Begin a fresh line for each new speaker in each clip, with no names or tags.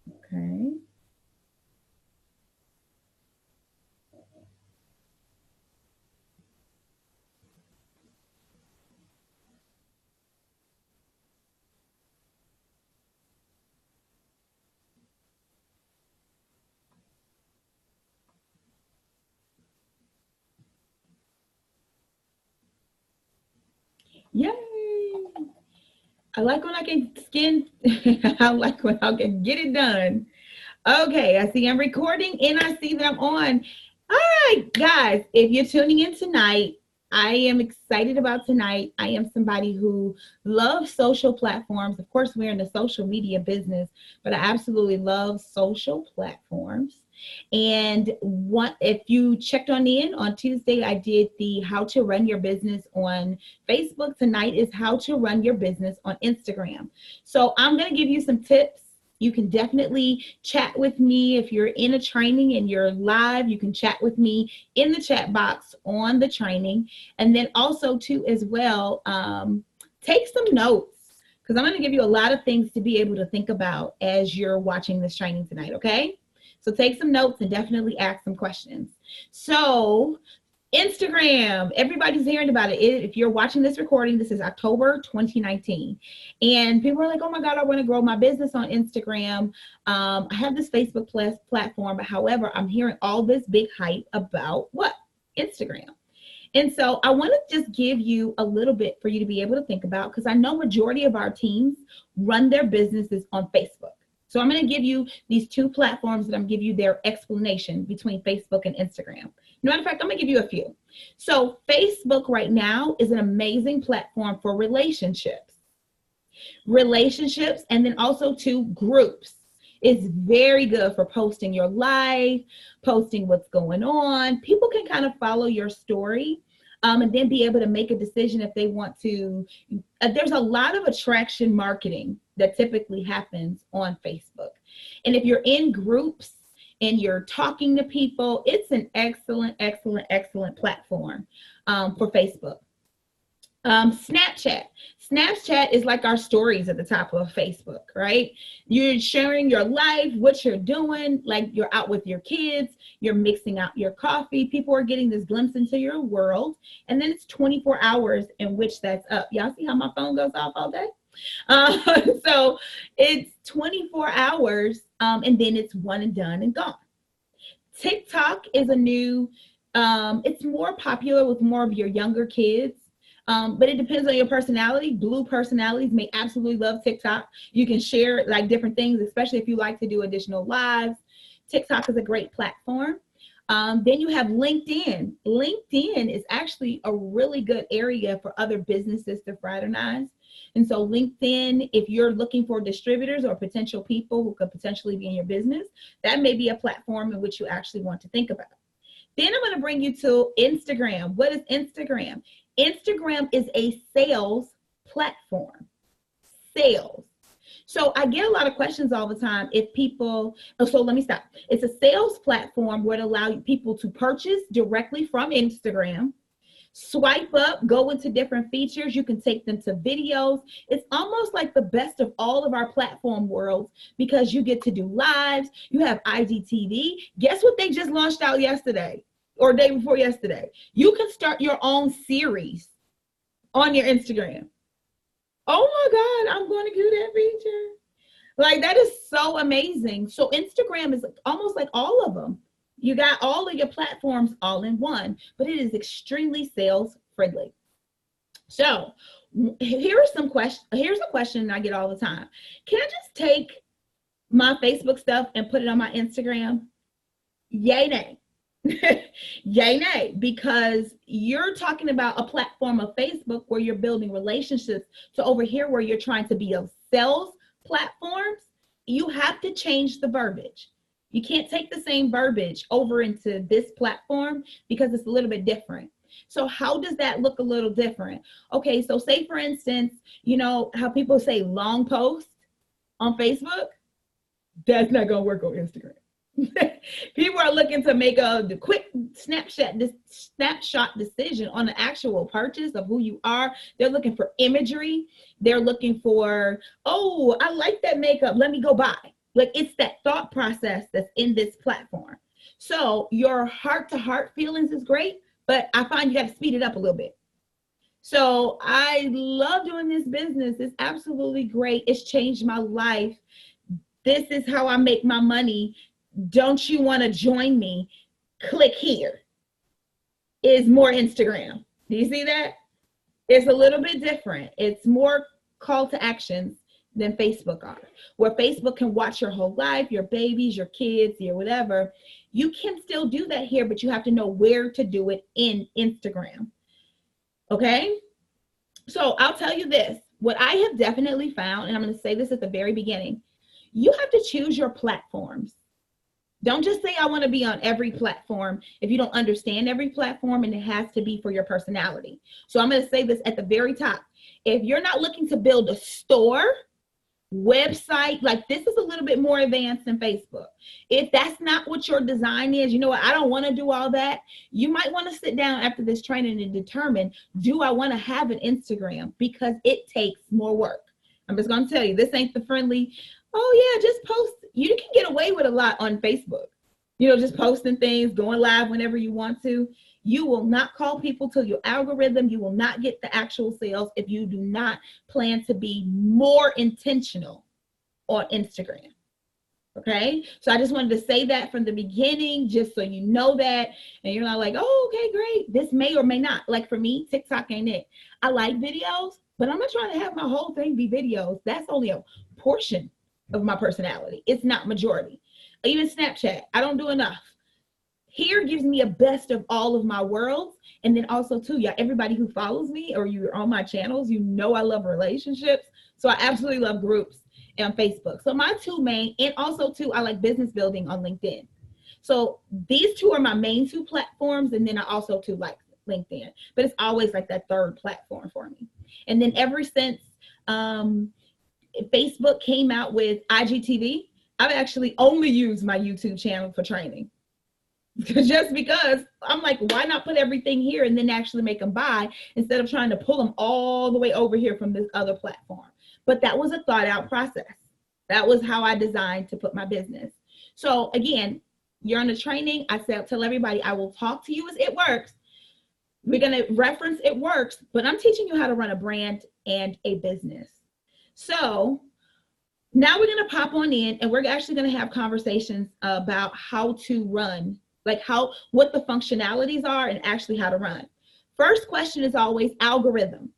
Okay. Yay! I like when I can skin. I like when I can get it done. Okay, I see I'm recording and I see that I'm on. All right, guys, if you're tuning in tonight, I am excited about tonight. I am somebody who loves social platforms. Of course, we're in the social media business, but I absolutely love social platforms. And what if you checked on Tuesday, I did the how to run your business on Facebook. Tonight is how to run your business on Instagram. So I'm going to give you some tips. You can definitely chat with me if you're in a training and you're live. You can chat with me in the chat box on the training. And then also too as well, take some notes because I'm going to give you a lot of things to be able to think about as you're watching this training tonight. Okay. So take some notes and definitely ask some questions. So Instagram, everybody's hearing about it. If you're watching this recording, this is October 2019. And people are like, oh my God, I want to grow my business on Instagram. I have this Facebook Plus platform, but however, I'm hearing all this big hype about what? Instagram. And so I want to just give you a little bit for you to be able to think about because I know majority of our teams run their businesses on Facebook. So I'm going to give you these two platforms that I'm give you their explanation between Facebook and Instagram. Matter of fact, I'm going to give you a few. So Facebook right now is an amazing platform for relationships, and then also to groups. It's very good for posting your life, posting what's going on. People can kind of follow your story and then be able to make a decision if they want to. There's a lot of attraction marketing that typically happens on Facebook. And if you're in groups and you're talking to people, it's an excellent platform for Facebook. Snapchat. Snapchat is like our stories at the top of Facebook, right? You're sharing your life, what you're doing, like you're out with your kids, you're mixing out your coffee. People are getting this glimpse into your world. And then it's 24 hours in which that's up. Y'all see how my phone goes off all day? So it's 24 hours and then it's one and done and gone. TikTok is a new, it's more popular with more of your younger kids. But it depends on your personality. Blue personalities may absolutely love TikTok. You can share like different things, especially if you like to do additional lives. TikTok is a great platform. Then you have LinkedIn. LinkedIn is actually a really good area for other businesses to fraternize. And so LinkedIn, if you're looking for distributors or potential people who could potentially be in your business, that may be a platform in which you actually want to think about. Then I'm going to bring you to Instagram. What is Instagram? Instagram is a sales platform. Sales. So I get a lot of questions all the time if people, so let me stop. It's a sales platform where it allows people to purchase directly from Instagram, swipe up, go into different features. You can take them to videos. It's almost like the best of all of our platform worlds because you get to do lives. You have IGTV. Guess what they just launched out yesterday or day before yesterday? You can start your own series on your Instagram. Oh my God, I'm going to do that feature. Like that is so amazing. So Instagram is almost like all of them. You got all of your platforms all in one, but it is extremely sales friendly. So here's a question I get all the time. Can I just take my Facebook stuff and put it on my Instagram? Yay, nay. Yay, nay, because you're talking about a platform of Facebook where you're building relationships. So over here where you're trying to be a sales platforms, you have to change the verbiage. You can't take the same verbiage over into this platform because it's a little bit different. So how does that look a little different? Okay, so say for instance, you know how people say long post on Facebook? That's not gonna work on Instagram. People are looking to make a quick snapshot decision on the actual purchase of who you are. They're looking for imagery. They're looking for, oh, I like that makeup. Let me go buy. Like, it's that thought process that's in this platform. So your heart to heart feelings is great, but I find you got to speed it up a little bit. So I love doing this business. It's absolutely great. It's changed my life. This is how I make my money. Don't you want to join me? Click here. Is more Instagram. Do you see that? It's a little bit different. It's more call to actions than Facebook are. Where Facebook can watch your whole life, your babies, your kids, your whatever. You can still do that here, but you have to know where to do it in Instagram. Okay? So I'll tell you this. What I have definitely found, and I'm going to say this at the very beginning, you have to choose your platforms. Don't just say, I want to be on every platform if you don't understand every platform, and it has to be for your personality. So I'm going to say this at the very top. If you're not looking to build a store, website, like this is a little bit more advanced than Facebook. If that's not what your design is, you know what, I don't want to do all that. You might want to sit down after this training and determine, do I want to have an Instagram? Because it takes more work. I'm just going to tell you, this ain't the friendly, oh yeah, just post. You can get away with a lot on Facebook. You know, just posting things, going live whenever you want to. You will not call people to your algorithm. You will not get the actual sales if you do not plan to be more intentional on Instagram. Okay, so I just wanted to say that from the beginning, just so you know that, and you're not like, oh, okay, great. This may or may not. Like for me, TikTok ain't it. I like videos, but I'm not trying to have my whole thing be videos. That's only a portion of my personality. It's not majority. Even Snapchat, I don't do enough. Here gives me a best of all of my worlds. And then also too, yeah, everybody who follows me or you're on my channels, you know I love relationships. So I absolutely love groups on Facebook. So my two main, and also too, I like business building on LinkedIn. So these two are my main two platforms. And then I also too like LinkedIn, but it's always like that third platform for me. And then ever since Facebook came out with IGTV, I've actually only used my YouTube channel for training. Just because I'm like, why not put everything here and then actually make them buy instead of trying to pull them all the way over here from this other platform. But that was a thought out process. That was how I designed to put my business. So again, you're on the training. I tell everybody, I will talk to you as it works. We're going to reference it works, but I'm teaching you how to run a brand and a business. So now we're going to pop on in and we're actually going to have conversations about how to run, like what the functionalities are and actually how to run. First question is always algorithm.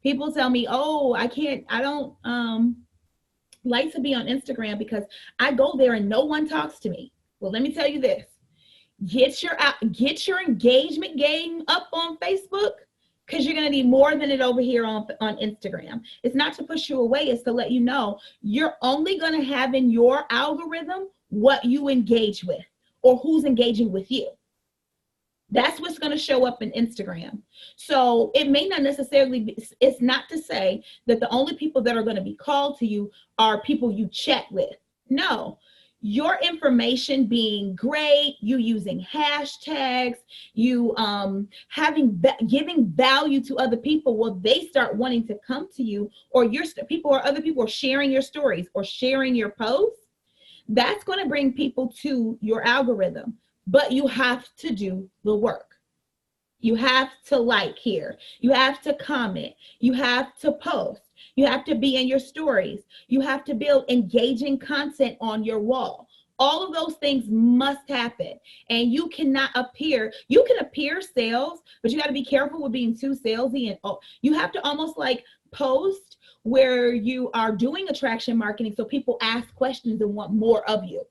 People tell me, oh, I don't like to be on Instagram because I go there and no one talks to me. Well, let me tell you this. Get your engagement game up on Facebook, because you're going to need more than it over here on Instagram. It's not to push you away. It's to let you know you're only going to have in your algorithm what you engage with or who's engaging with you. That's what's going to show up in Instagram. So it may not necessarily be, it's not to say that the only people that are going to be called to you are people you chat with. No. Your information being great, you using hashtags, you giving value to other people, will they start wanting to come to you, or other people are sharing your stories or sharing your posts. That's going to bring people to your algorithm, but you have to do the work. You have to like here. You have to comment. You have to post. You have to be in your stories. You have to build engaging content on your wall. All of those things must happen. And you can appear sales, but you got to be careful with being too salesy. And you have to almost like post where you are doing attraction marketing so people ask questions and want more of you.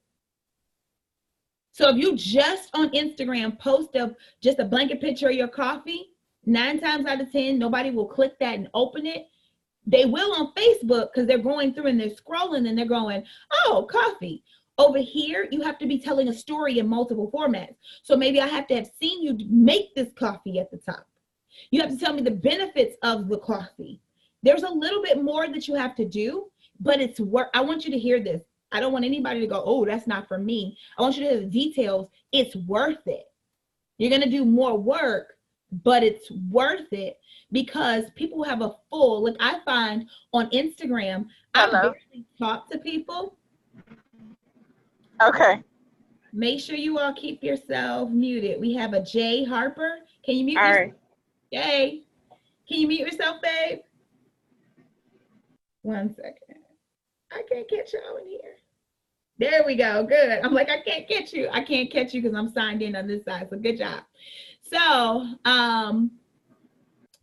So if you just on Instagram post just a blanket picture of your coffee, 9 times out of 10, nobody will click that and open it. They will on Facebook because they're going through and they're scrolling and they're going, oh, coffee. Over here, you have to be telling a story in multiple formats. So maybe I have to have seen you make this coffee at the top. You have to tell me the benefits of the coffee. There's a little bit more that you have to do, but it's work. I want you to hear this. I don't want anybody to go, oh, that's not for me. I want you to hear the details. It's worth it. You're going to do more work, but it's worth it because people have a full, like I find on Instagram, I barely talk to people.
Okay.
Make sure you all keep yourself muted. We have a Jay Harper. Can you mute
All
yourself?
right.
Jay, can you mute yourself, babe? 1 second. I can't catch y'all in here. There we go. Good. I'm like, I can't catch you. I can't catch you because I'm signed in on this side. So good job. So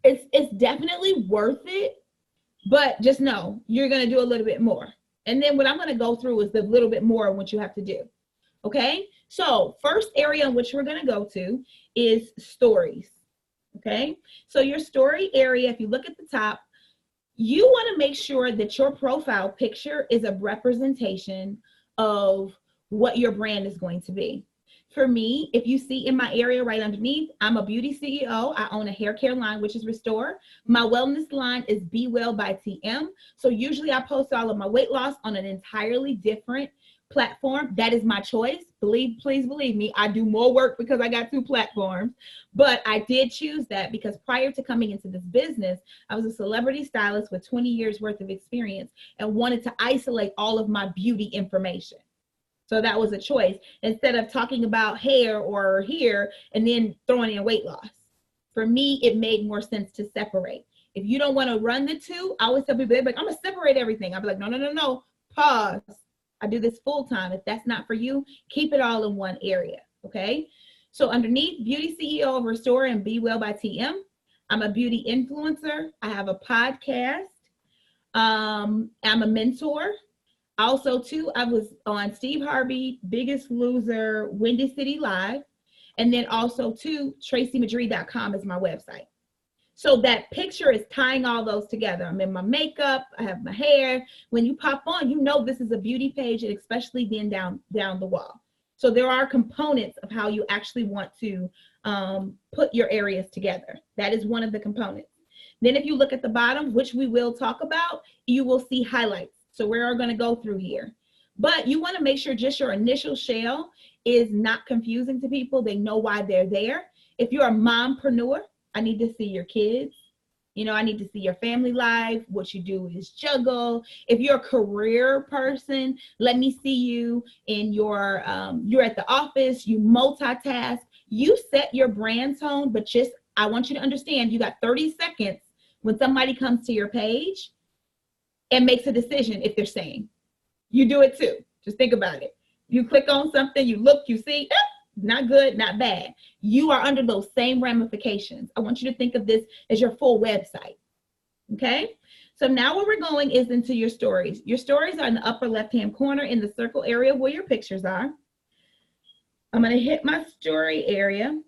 it's definitely worth it, but just know you're gonna do a little bit more. And then what I'm gonna go through is a little bit more of what you have to do. Okay. So first area in which we're gonna go to is stories. Okay. So your story area, if you look at the top, you want to make sure that your profile picture is a representation of what your brand is going to be. For me, if you see in my area right underneath, I'm a beauty CEO. I own a hair care line, which is Restore. My wellness line is Be Well by TM. So usually I post all of my weight loss on an entirely different platform. That is my choice. Please believe me, I do more work because I got 2 platforms, but I did choose that because prior to coming into this business, I was a celebrity stylist with 20 years worth of experience and wanted to isolate all of my beauty information. So that was a choice instead of talking about hair or here and then throwing in weight loss. For me, it made more sense to separate. If you don't want to run the 2, I always tell people, they're like, I'm going to separate everything. I'll be like, no, pause. I do this full time. If that's not for you, keep it all in one area. Okay. So underneath Beauty CEO of Restore and Be Well by TM, I'm a beauty influencer. I have a podcast. I'm a mentor. Also, too, I was on Steve Harvey, Biggest Loser, Windy City Live. And then also, too, TrayceMadre.com is my website. So that picture is tying all those together. I'm in my makeup, I have my hair. When you pop on, you know this is a beauty page, and especially then down the wall. So there are components of how you actually want to put your areas together. That is one of the components. Then if you look at the bottom, which we will talk about, you will see highlights. So we're going to go through here. But you want to make sure just your initial shell is not confusing to people. They know why they're there. If you're a mompreneur, I need to see your kids. You know, I need to see your family life. What you do is juggle. If you're a career person, let me see you in your, you're at the office, you multitask, you set your brand tone, but just, I want you to understand you got 30 seconds when somebody comes to your page and makes a decision if they're saying. You do it too. Just think about it. You click on something, you look, you see, not good, not bad. You are under those same ramifications. I want you to think of this as your full website. Okay. So now where we're going is into your stories. Your stories are in the upper left-hand corner in the circle area where your pictures are. I'm going to hit my story area.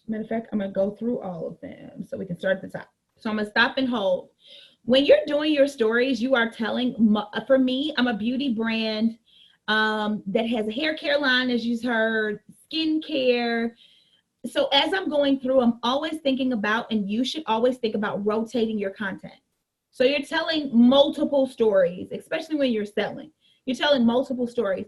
Matter of fact, I'm going to go through all of them so we can start at the top. So I'm going to stop and hold. When you're doing your stories, you are telling, for me, I'm a beauty brand that has a hair care line, as you've heard, skincare. So as I'm going through, I'm always thinking about, and you should always think about rotating your content. So you're telling multiple stories, especially when you're selling. You're telling multiple stories.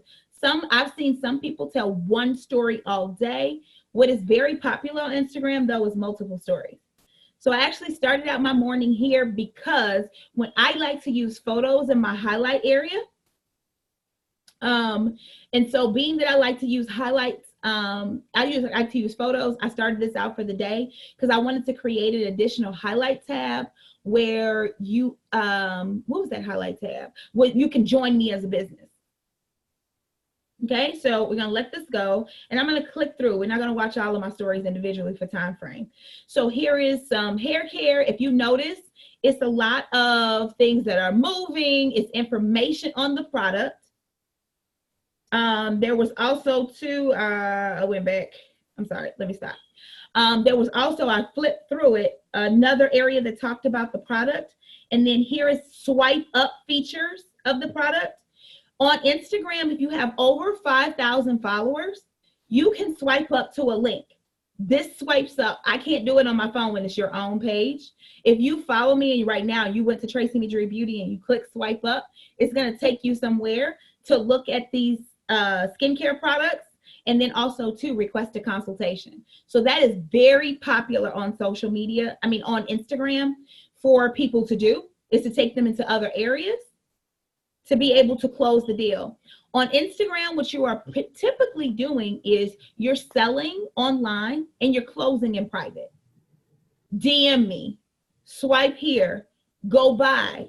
I've seen some people tell one story all day. What is very popular on Instagram, though, is multiple stories. So I actually started out my morning here because when I like to use photos in my highlight area, and so being that I like to use highlights, I like to use photos. I started this out for the day because I wanted to create an additional highlight tab where you, what was that highlight tab? Where you can join me as a business. Okay, so we're going to let this go and I'm going to click through. We're not going to watch all of my stories individually for time frame. So here is some hair care. If you notice, it's a lot of things that are moving. It's information on the product. There was also I went back. I'm sorry, let me stop. There was also, I flipped through it, another area that talked about the product. And then here is swipe up features of the product. On Instagram, if you have over 5,000 followers, you can swipe up to a link. This swipes up. I can't do it on my phone when it's your own page. If you follow me and right now you went to Trayce Madre Beauty and you click swipe up, it's going to take you somewhere to look at these skincare products and then also to request a consultation. So that is very popular on social media. I mean, on Instagram for people to do is to take them into other areas to be able to close the deal. On Instagram, what you are typically doing is you're selling online and you're closing in private. DM me, swipe here, go buy,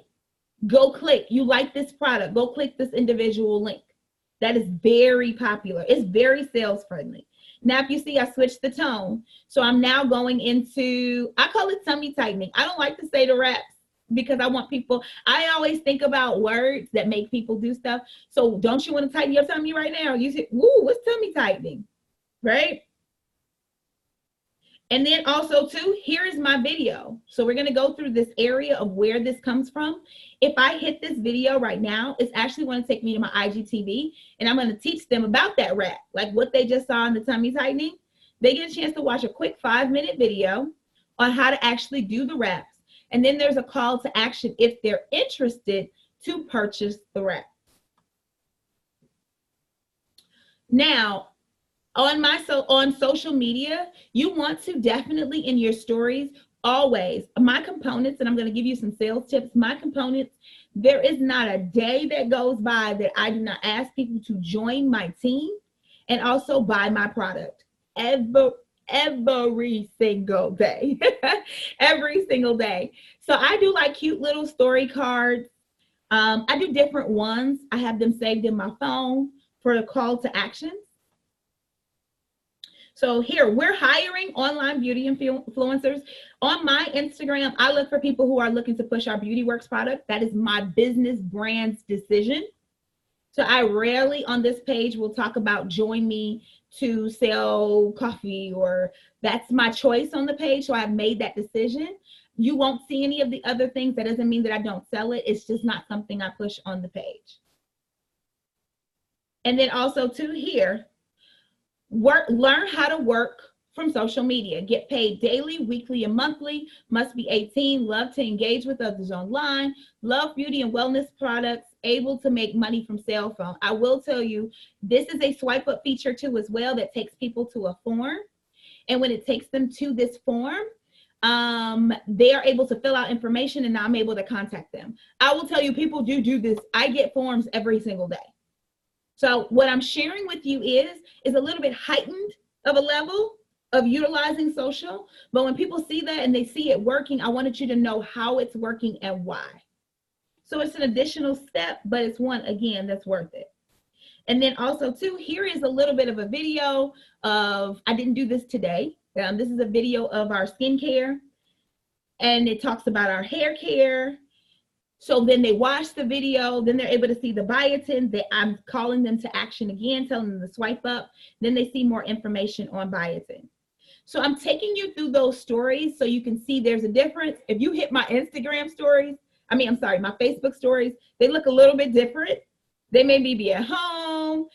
go click. You like this product, go click this individual link. That is very popular. It's very sales friendly. Now, if you see, I switched the tone. So I'm now going into, I call it tummy tightening. I don't like to say the reps because I want people, I always think about words that make people do stuff. So don't you want to tighten your tummy right now? You say, woo, what's tummy tightening, right? And then also too, here is my video. So we're gonna go through this area of where this comes from. If I hit this video right now, it's actually gonna take me to my IGTV and I'm gonna teach them about that wrap, like what they just saw in the tummy tightening. They get a chance to watch a quick 5-minute video on how to actually do the wraps. And then there's a call to action if they're interested to purchase the wrap. Now, on social media, you want to definitely in your stories, always, my components, and I'm going to give you some sales tips, my components, there is not a day that goes by that I do not ask people to join my team and also buy my product every single day, every single day. So I do like cute little story cards. I do different ones. I have them saved in my phone for the call to actions. So here, we're hiring online beauty influencers. On my Instagram, I look for people who are looking to push our Beauty Works product. That is my business brand's decision. So I rarely on this page will talk about join me to sell coffee, or that's my choice on the page. So I've made that decision. You won't see any of the other things. That doesn't mean that I don't sell it. It's just not something I push on the page. And then also too here, learn how to work from social media. Get paid daily, weekly, and monthly. Must be 18. Love to engage with others online. Love beauty and wellness products. Able to make money from cell phone. I will tell you, this is a swipe up feature too as well that takes people to a form. And when it takes them to this form, they are able to fill out information and I'm able to contact them. I will tell you, people do this. I get forms every single day. So what I'm sharing with you is a little bit heightened of a level of utilizing social. But when people see that and they see it working, I wanted you to know how it's working and why. So it's an additional step, but it's one, again, that's worth it. And then also too, here is a little bit of a video of, I didn't do this today. This is a video of our skincare and it talks about our hair care. So then they watch the video, then they're able to see the biotin that I'm calling them to action again, telling them to swipe up. Then they see more information on biotin. So I'm taking you through those stories so you can see there's a difference. If you hit my Instagram stories, my Facebook stories, they look a little bit different. They may be at home,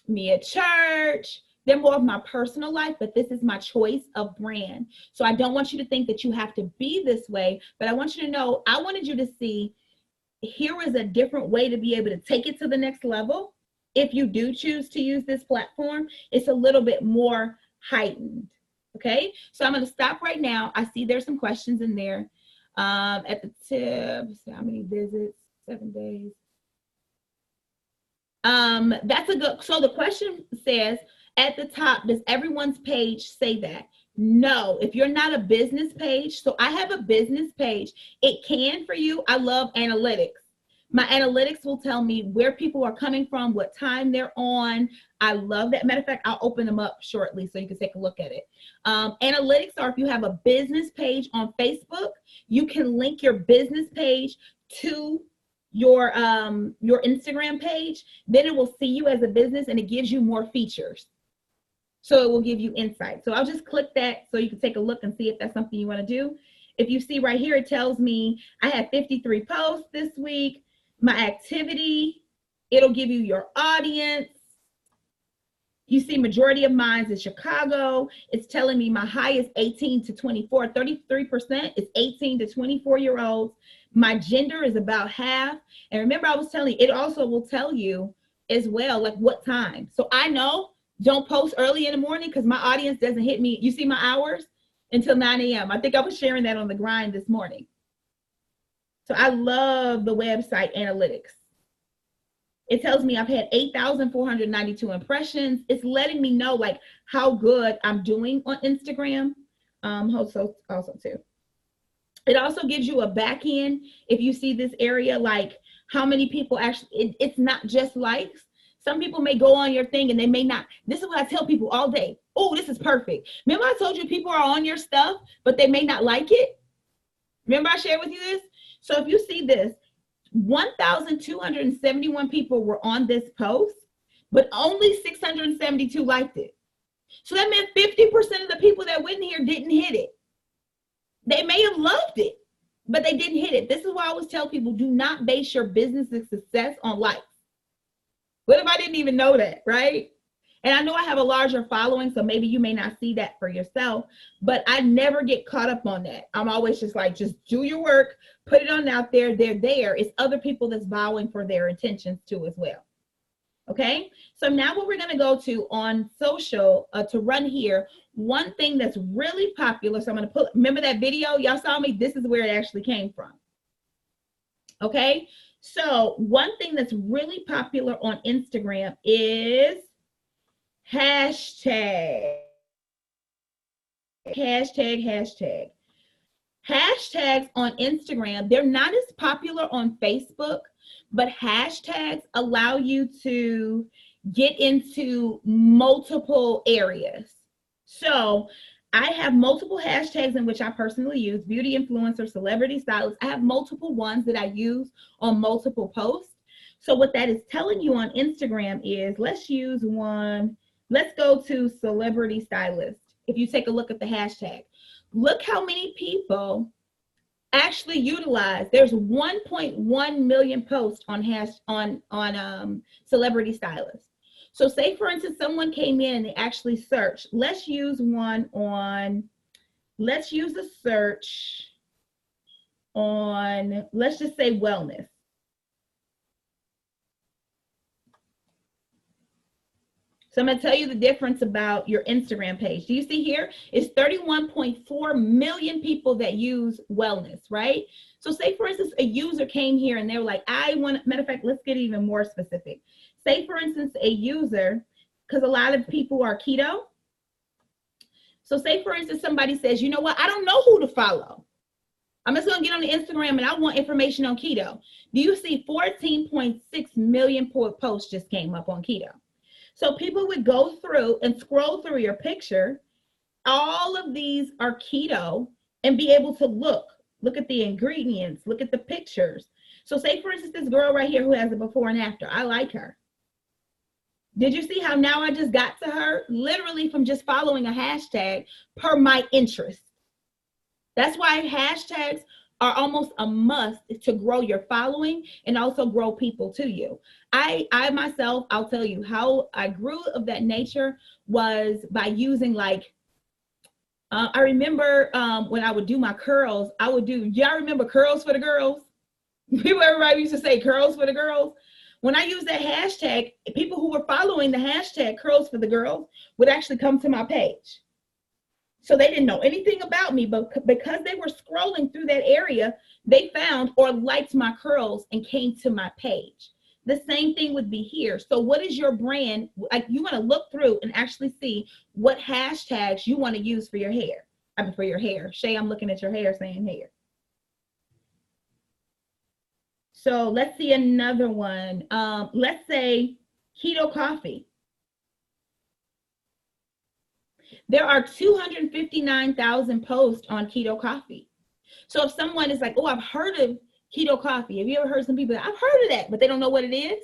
me at church. They're more of my personal life, but this is my choice of brand. So I don't want you to think that you have to be this way, but I want you to know, I wanted you to see, here is a different way to be able to take it to the next level. If you do choose to use this platform, it's a little bit more heightened, okay? So I'm gonna stop right now. I see there's some questions in there. At the tip, how many visits, 7 days. That's a good, so the question says, at the top, does everyone's page say that? No, if you're not a business page, so I have a business page. It can for you. I love analytics. My analytics will tell me where people are coming from, what time they're on. I love that. Matter of fact, I'll open them up shortly so you can take a look at it. Analytics are if you have a business page on Facebook, you can link your business page to your Instagram page. Then it will see you as a business and it gives you more features. So it will give you insight. So I'll just click that so you can take a look and see if that's something you want to do. If you see right here, it tells me I have 53 posts this week. My activity, it'll give you your audience. You see majority of mine is Chicago. It's telling me my high is 18 to 24. 33% is 18 to 24-year-olds. My gender is about half. And remember, I was telling you, it also will tell you as well, like what time. So I know, don't post early in the morning because my audience doesn't hit me. You see my hours until 9 a.m. I think I was sharing that on the grind this morning. So I love the website analytics. It tells me I've had 8,492 impressions. It's letting me know like how good I'm doing on Instagram. Also too. It also gives you a back end if you see this area, like how many people actually, it's not just likes. Some people may go on your thing and they may not. This is what I tell people all day. Oh, this is perfect. Remember I told you people are on your stuff, but they may not like it? Remember I shared with you this? So if you see this, 1,271 people were on this post, but only 672 liked it. So that meant 50% of the people that went in here didn't hit it. They may have loved it, but they didn't hit it. This is why I always tell people, do not base your business success on likes. What if I didn't even know that, right? And I know I have a larger following, so maybe you may not see that for yourself, but I never get caught up on that. I'm always just like, just do your work, put it on out there. They're there. It's other people that's vowing for their intentions too as well. Okay, so now what we're going to go to on social to run here, one thing that's really popular. So I'm going to put, remember that video y'all saw me? This is where it actually came from. Okay, so one thing that's really popular on Instagram is hashtag. Hashtags on Instagram, they're not as popular on Facebook, but hashtags allow you to get into multiple areas. So I have multiple hashtags in which I personally use: beauty influencer, celebrity stylist. I have multiple ones that I use on multiple posts. So what that is telling you on Instagram is, let's use one. Let's go to celebrity stylist. If you take a look at the hashtag, look how many people actually utilize. There's 1.1 million posts on celebrity stylist. So say for instance, someone came in and they actually searched. Let's use a search on, let's just say wellness. So I'm going to tell you the difference about your Instagram page. Do you see here? It's 31.4 million people that use wellness, right? So say, for instance, a user came here and they were like, matter of fact, let's get even more specific. Say, for instance, a user, because a lot of people are keto. So say, for instance, somebody says, you know what? I don't know who to follow. I'm just going to get on the Instagram and I want information on keto. Do you see 14.6 million posts just came up on keto? So people would go through and scroll through your picture. All of these are keto and be able to look at the ingredients, look at the pictures. So say, for instance, this girl right here who has a before and after. I like her. Did you see how now I just got to her? Literally from just following a hashtag per my interest. That's why hashtags are almost a must to grow your following and also grow people to you. I myself, I'll tell you how I grew of that nature was by using I remember when I would do my curls, y'all remember curls for the girls? Everybody used to say curls for the girls. When I used that hashtag, people who were following the hashtag curls for the girls would actually come to my page. So they didn't know anything about me, but because they were scrolling through that area, they found or liked my curls and came to my page. The same thing would be here. So what is your brand? Like, you want to look through and actually see what hashtags you want to use for your hair. I mean, for your hair. Shay, I'm looking at your hair saying hair. So let's see another one. Let's say keto coffee. There are 259,000 posts on keto coffee. So if someone is like, oh, I've heard of keto coffee. Have you ever heard some people, I've heard of that, but they don't know what it is?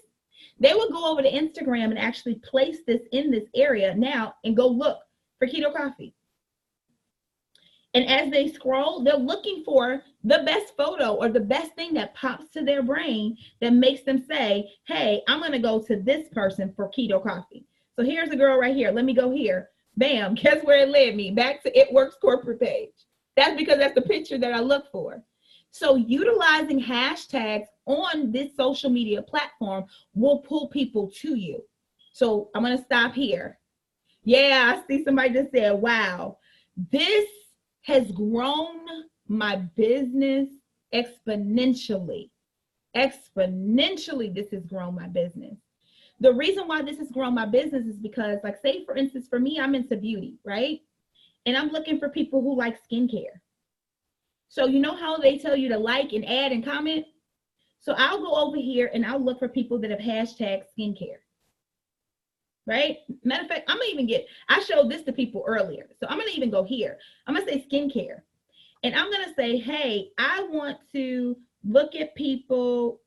They will go over to Instagram and actually place this in this area now and go look for keto coffee. And as they scroll, they're looking for the best photo or the best thing that pops to their brain that makes them say, hey, I'm going to go to this person for keto coffee. So here's a girl right here. Let me go here. Bam, guess where it led me? Back to It Works corporate page. That's because that's the picture that I look for. So utilizing hashtags on this social media platform will pull people to you. So I'm going to stop here. Yeah, I see somebody just said, wow, this has grown my business exponentially. Exponentially, this has grown my business. The reason why this has grown my business is because, like, say for instance, for me, I'm into beauty, right? And I'm looking for people who like skincare. So you know how they tell you to like and add and comment? So I'll go over here and I'll look for people that have hashtag skincare, right? Matter of fact, I'm gonna even I showed this to people earlier. So I'm gonna even go here. I'm gonna say skincare. And I'm gonna say, hey, I want to look at people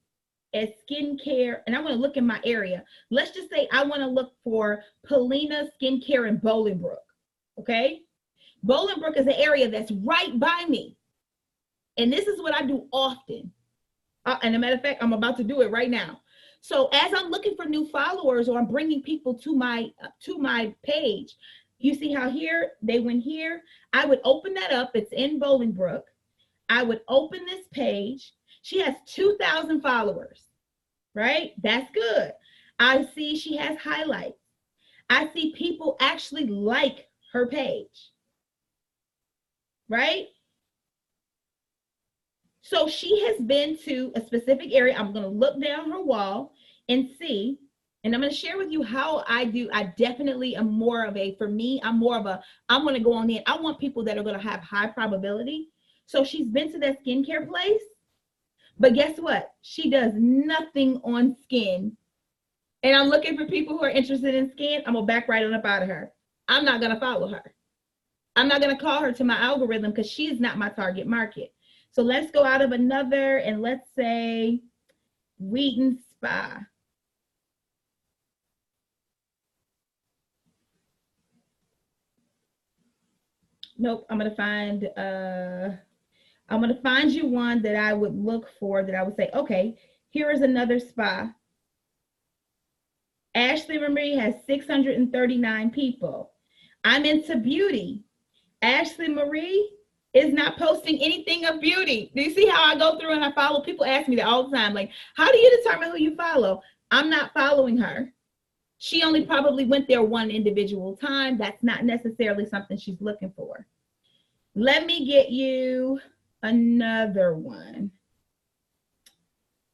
as skincare, and I want to look in my area. Let's just say I want to look for Polina Skincare in Bolingbrook, okay? Bolingbrook is an area that's right by me. And this is what I do often. And a matter of fact, I'm about to do it right now. So as I'm looking for new followers, or I'm bringing people to my page, you see how here, they went here. I would open that up. It's in Bolingbrook. I would open this page. She has 2,000 followers, right? That's good. I see she has highlights. I see people actually like her page, right? So she has been to a specific area. I'm going to look down her wall and see, and I'm going to share with you how I do. I definitely am more of a, for me, I'm going to go on in. I want people that are going to have high probability. So she's been to that skincare place. But guess what? She does nothing on skin. And I'm looking for people who are interested in skin. I'm going to back right on up out of her. I'm not going to follow her. I'm not going to call her to my algorithm because she's not my target market. So let's go out of another and let's say Wheaton Spa. Nope, I'm going to find you one that I would look for, that I would say, okay, here is another spa. Ashley Marie has 639 people. I'm into beauty. Ashley Marie is not posting anything of beauty. Do you see how I go through and I follow? People ask me that all the time, like, how do you determine who you follow? I'm not following her. She only probably went there one individual time. That's not necessarily something she's looking for. Let me get you another one.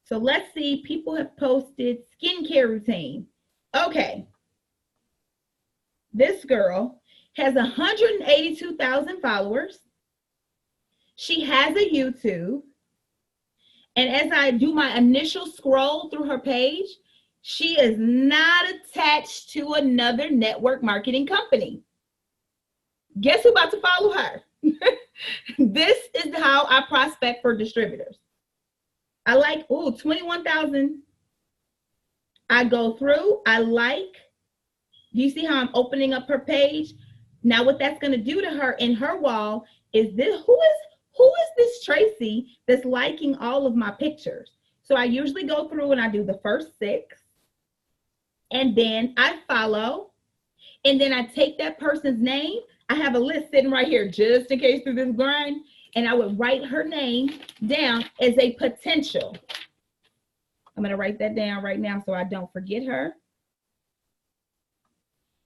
So let's see, people have posted skincare routine. Okay. This girl has 182,000 followers. She has a YouTube. And as I do my initial scroll through her page, she is not attached to another network marketing company. Guess who's about to follow her? This is how I prospect for distributors. I like, 21,000. I go through, I like. Do you see how I'm opening up her page? Now what that's going to do to her in her wall is this, who is this Trayce that's liking all of my pictures? So I usually go through and I do the first 6. And then I follow. And then I take that person's name. I have a list sitting right here just in case through this grind. And I would write her name down as a potential. I'm going to write that down right now so I don't forget her.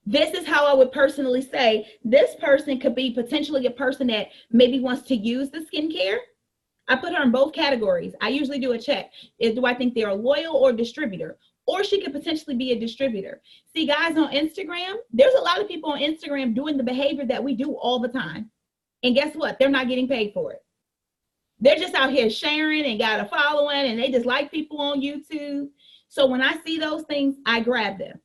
This is how I would personally say this person could be potentially a person that maybe wants to use the skincare. I put her in both categories. I usually do a check. Do I think they're a loyal or distributor? Or she could potentially be a distributor. See, guys, on Instagram, there's a lot of people on Instagram doing the behavior that we do all the time. And guess what? They're not getting paid for it. They're just out here sharing and got a following, and they just like people on YouTube. So when I see those things, I grab them.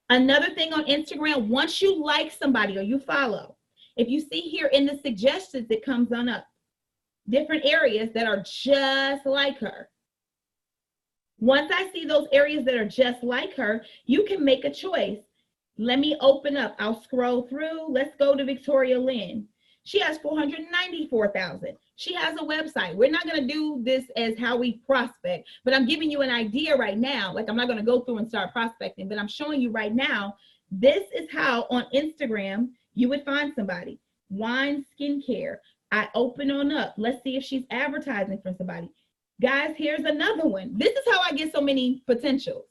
Another thing on Instagram, once you like somebody or you follow, if you see here in the suggestions, it comes on up. Different areas that are just like her. Once I see those areas that are just like her, you can make a choice. Let me open up. I'll scroll through. Let's go to Victoria Lynn. She has 494,000. She has a website. We're not going to do this as how we prospect, but I'm giving you an idea right now. Like, I'm not going to go through and start prospecting, but I'm showing you right now, this is how on Instagram you would find somebody. Wine skincare. I open on up. Let's see if she's advertising for somebody. Guys, here's another one. This is how I get so many potentials.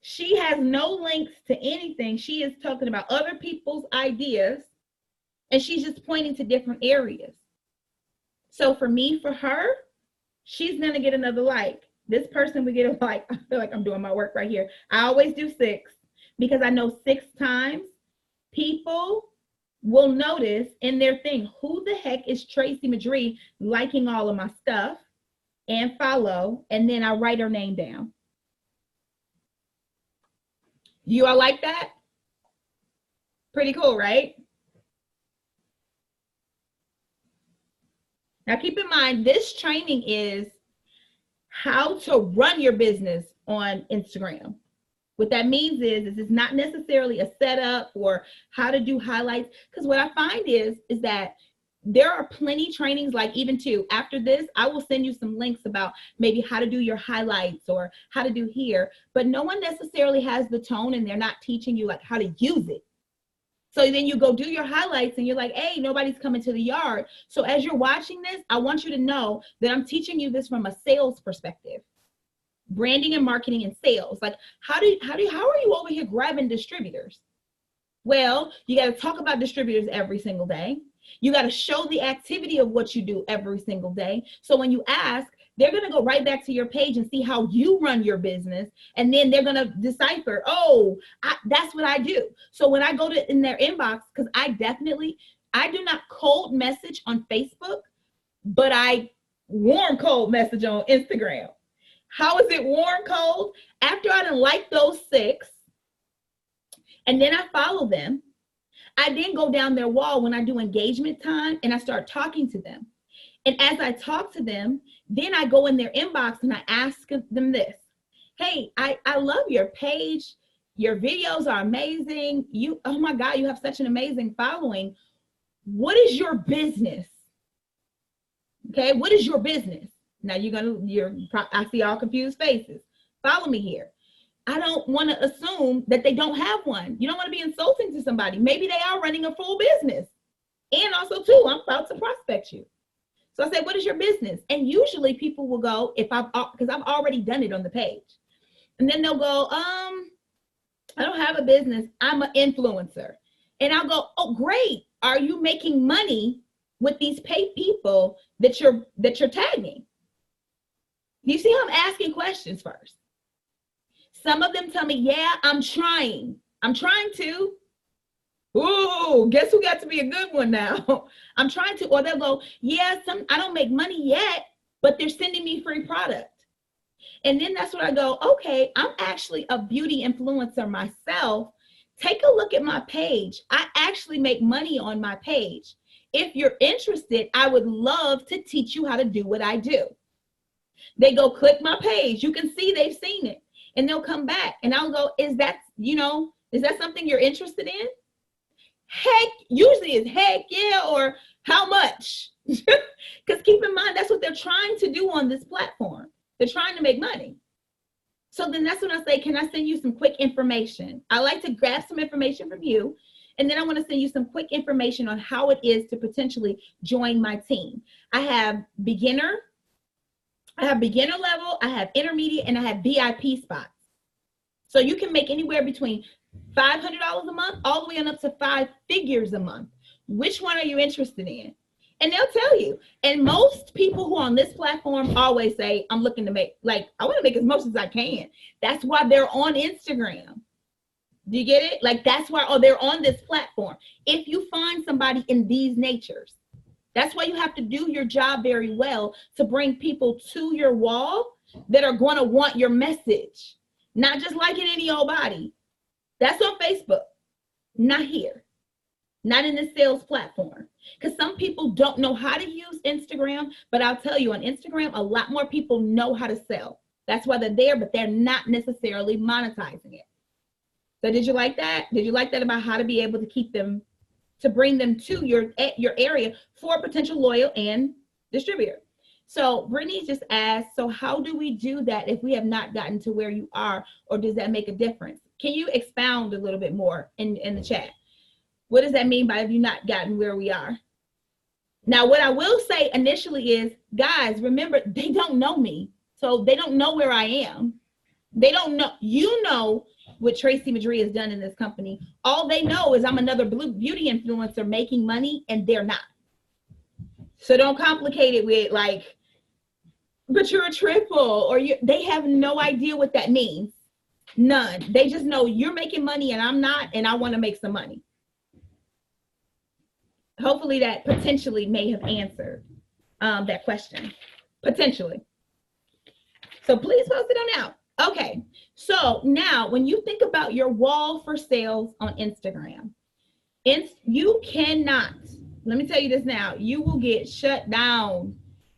She has no links to anything. She is talking about other people's ideas, and she's just pointing to different areas. So for me, for her, she's going to get another like. This person would get a like. I feel like I'm doing my work right here. I always do 6 because I know 6 times people will notice in their thing, who the heck is Trayce Madre liking all of my stuff, and follow, and then I write her name down. You all like that? Pretty cool, right? Now keep in mind, this training is how to run your business on Instagram. What that means is it's not necessarily a setup or how to do highlights. Because what I find is that there are plenty trainings, like even too, after this, I will send you some links about maybe how to do your highlights or how to do here, but no one necessarily has the tone and they're not teaching you like how to use it. So then you go do your highlights and you're like, hey, nobody's coming to the yard. So as you're watching this, I want you to know that I'm teaching you this from a sales perspective. Branding and marketing and sales. Like how are you over here grabbing distributors? Well, you got to talk about distributors every single day. You got to show the activity of what you do every single day. So when you ask, they're going to go right back to your page and see how you run your business. And then they're going to decipher, oh, that's what I do. So when I go to in their inbox, because I do not cold message on Facebook, but I warm cold message on Instagram. How is it warm cold? After I done like those 6, and then I follow them, I then go down their wall when I do engagement time and I start talking to them. And as I talk to them, then I go in their inbox and I ask them this. Hey, I love your page. Your videos are amazing. Oh my God, you have such an amazing following. What is your business? Okay, what is your business? Now I see all confused faces. Follow me here. I don't want to assume that they don't have one. You don't want to be insulting to somebody. Maybe they are running a full business. And also too, I'm about to prospect you. So I say, what is your business? And usually people will go, because I've already done it on the page. And then they'll go, I don't have a business. I'm an influencer. And I'll go, oh, great. Are you making money with these paid people that you're tagging? You see how I'm asking questions first? Some of them tell me, yeah, I'm trying to. Ooh, guess who got to be a good one now? I'm trying to. Or they'll go, yeah, I don't make money yet, but they're sending me free product. And then that's when I go, okay, I'm actually a beauty influencer myself. Take a look at my page. I actually make money on my page. If you're interested, I would love to teach you how to do what I do. They go click my page. You can see they've seen it. And they'll come back and I'll go, is that something you're interested in? Heck, usually it's heck yeah, or how much? Because keep in mind, that's what they're trying to do on this platform. They're trying to make money. So then that's when I say, can I send you some quick information? I like to grab some information from you. And then I want to send you some quick information on how it is to potentially join my team. I have beginner level, I have intermediate, and I have VIP spots. So you can make anywhere between $500 a month all the way on up to 5 figures a month. Which one are you interested in? And they'll tell you. And most people who are on this platform always say, I'm looking to make, I want to make as much as I can. That's why they're on Instagram. Do you get it? That's why they're on this platform. If you find somebody in these natures, that's why you have to do your job very well to bring people to your wall that are going to want your message. Not just liking any old body. That's on Facebook. Not here. Not in this sales platform. Because some people don't know how to use Instagram, but I'll tell you, on Instagram, a lot more people know how to sell. That's why they're there, but they're not necessarily monetizing it. So did you like that? Did you like that about how to be able to keep them, to bring them to your area for a potential loyal and distributor? So Brittany just asked, so how do we do that if we have not gotten to where you are, or does that make a difference? Can you expound a little bit more in the chat? What does that mean by have you not gotten where we are? Now, what I will say initially is, guys, remember, they don't know me. So they don't know where I am. They don't know, what Trayce Madre has done in this company. All they know is I'm another beauty influencer making money, and they're not. So don't complicate it with like, but you're a triple, or they have no idea what that means. None. They just know you're making money and I'm not, and I want to make some money. Hopefully that potentially may have answered that question. Potentially. So please post it on out. Okay. So now when you think about your wall for sales on Instagram, you cannot, let me tell you this now, you will get shut down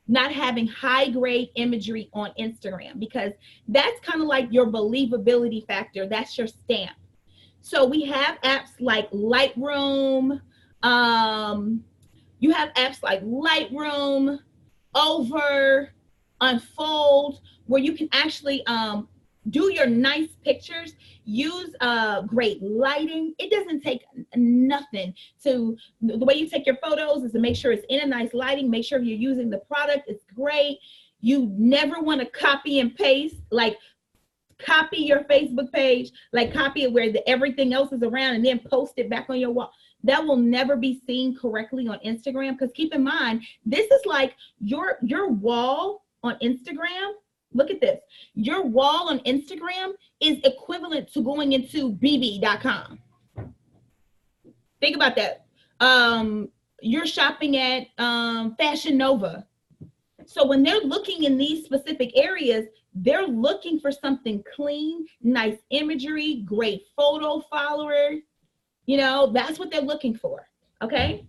not having high grade imagery on Instagram, because that's kind of like your believability factor. That's your stamp. So we have apps like Lightroom. You have apps like Lightroom, Over, Unfold, where you can actually do your nice pictures, use great lighting. It doesn't take nothing to, the way you take your photos is to make sure it's in a nice lighting, make sure you're using the product, it's great. You never want to copy and paste, like copy your Facebook page, like copy it where everything else is around and then post it back on your wall. That will never be seen correctly on Instagram, because keep in mind, this is like your wall on Instagram. Look at this. Your wall on Instagram is equivalent to going into bb.com. Think about that. You're shopping at Fashion Nova. So when they're looking in these specific areas, they're looking for something clean, nice imagery, great photo followers. You know, that's what they're looking for. Okay.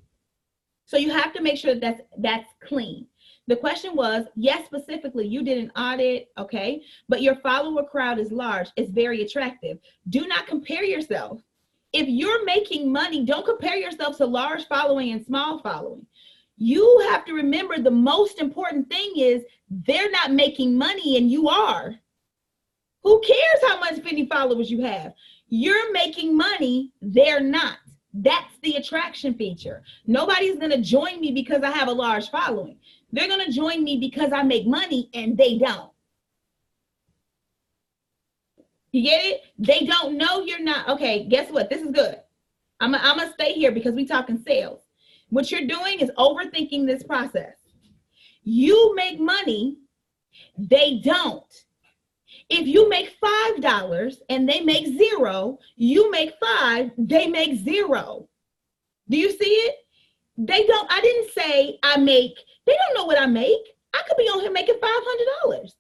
So you have to make sure that that's clean. The question was, yes, specifically, you did an audit, okay, but your follower crowd is large. It's very attractive. Do not compare yourself. If you're making money, don't compare yourself to large following and small following. You have to remember the most important thing is they're not making money and you are. Who cares how many followers you have? You're making money, they're not. That's the attraction feature. Nobody's going to join me because I have a large following. They're going to join me because I make money and they don't. You get it? They don't know you're not. Okay, guess what? This is good. I'm going to stay here because we're talking sales. What you're doing is overthinking this process. You make money, they don't. If you make $5 and they make $0, you make $5, they make $0. Do you see it? They don't, I didn't say they don't know what I make. I could be on here making $500.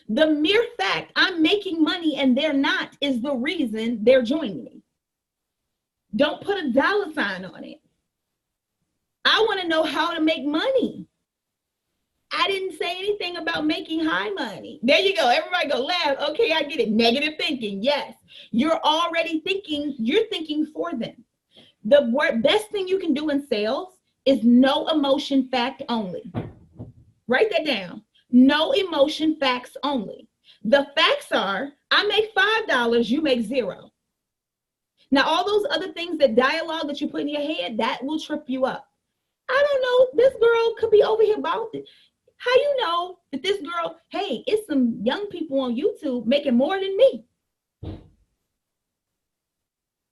The mere fact I'm making money and they're not is the reason they're joining me. Don't put a dollar sign on it. I want to know how to make money. I didn't say anything about making high money. There you go. Everybody go laugh. Okay, I get it. Negative thinking. Yes. You're already thinking, you're thinking for them. The best thing you can do in sales is no emotion, fact only. Write that down. No emotion, facts only. The facts are, I make $5, you make $0. Now, all those other things, that dialogue that you put in your head, that will trip you up. I don't know, this girl could be over here about it. How you know that this girl, hey, it's some young people on YouTube making more than me?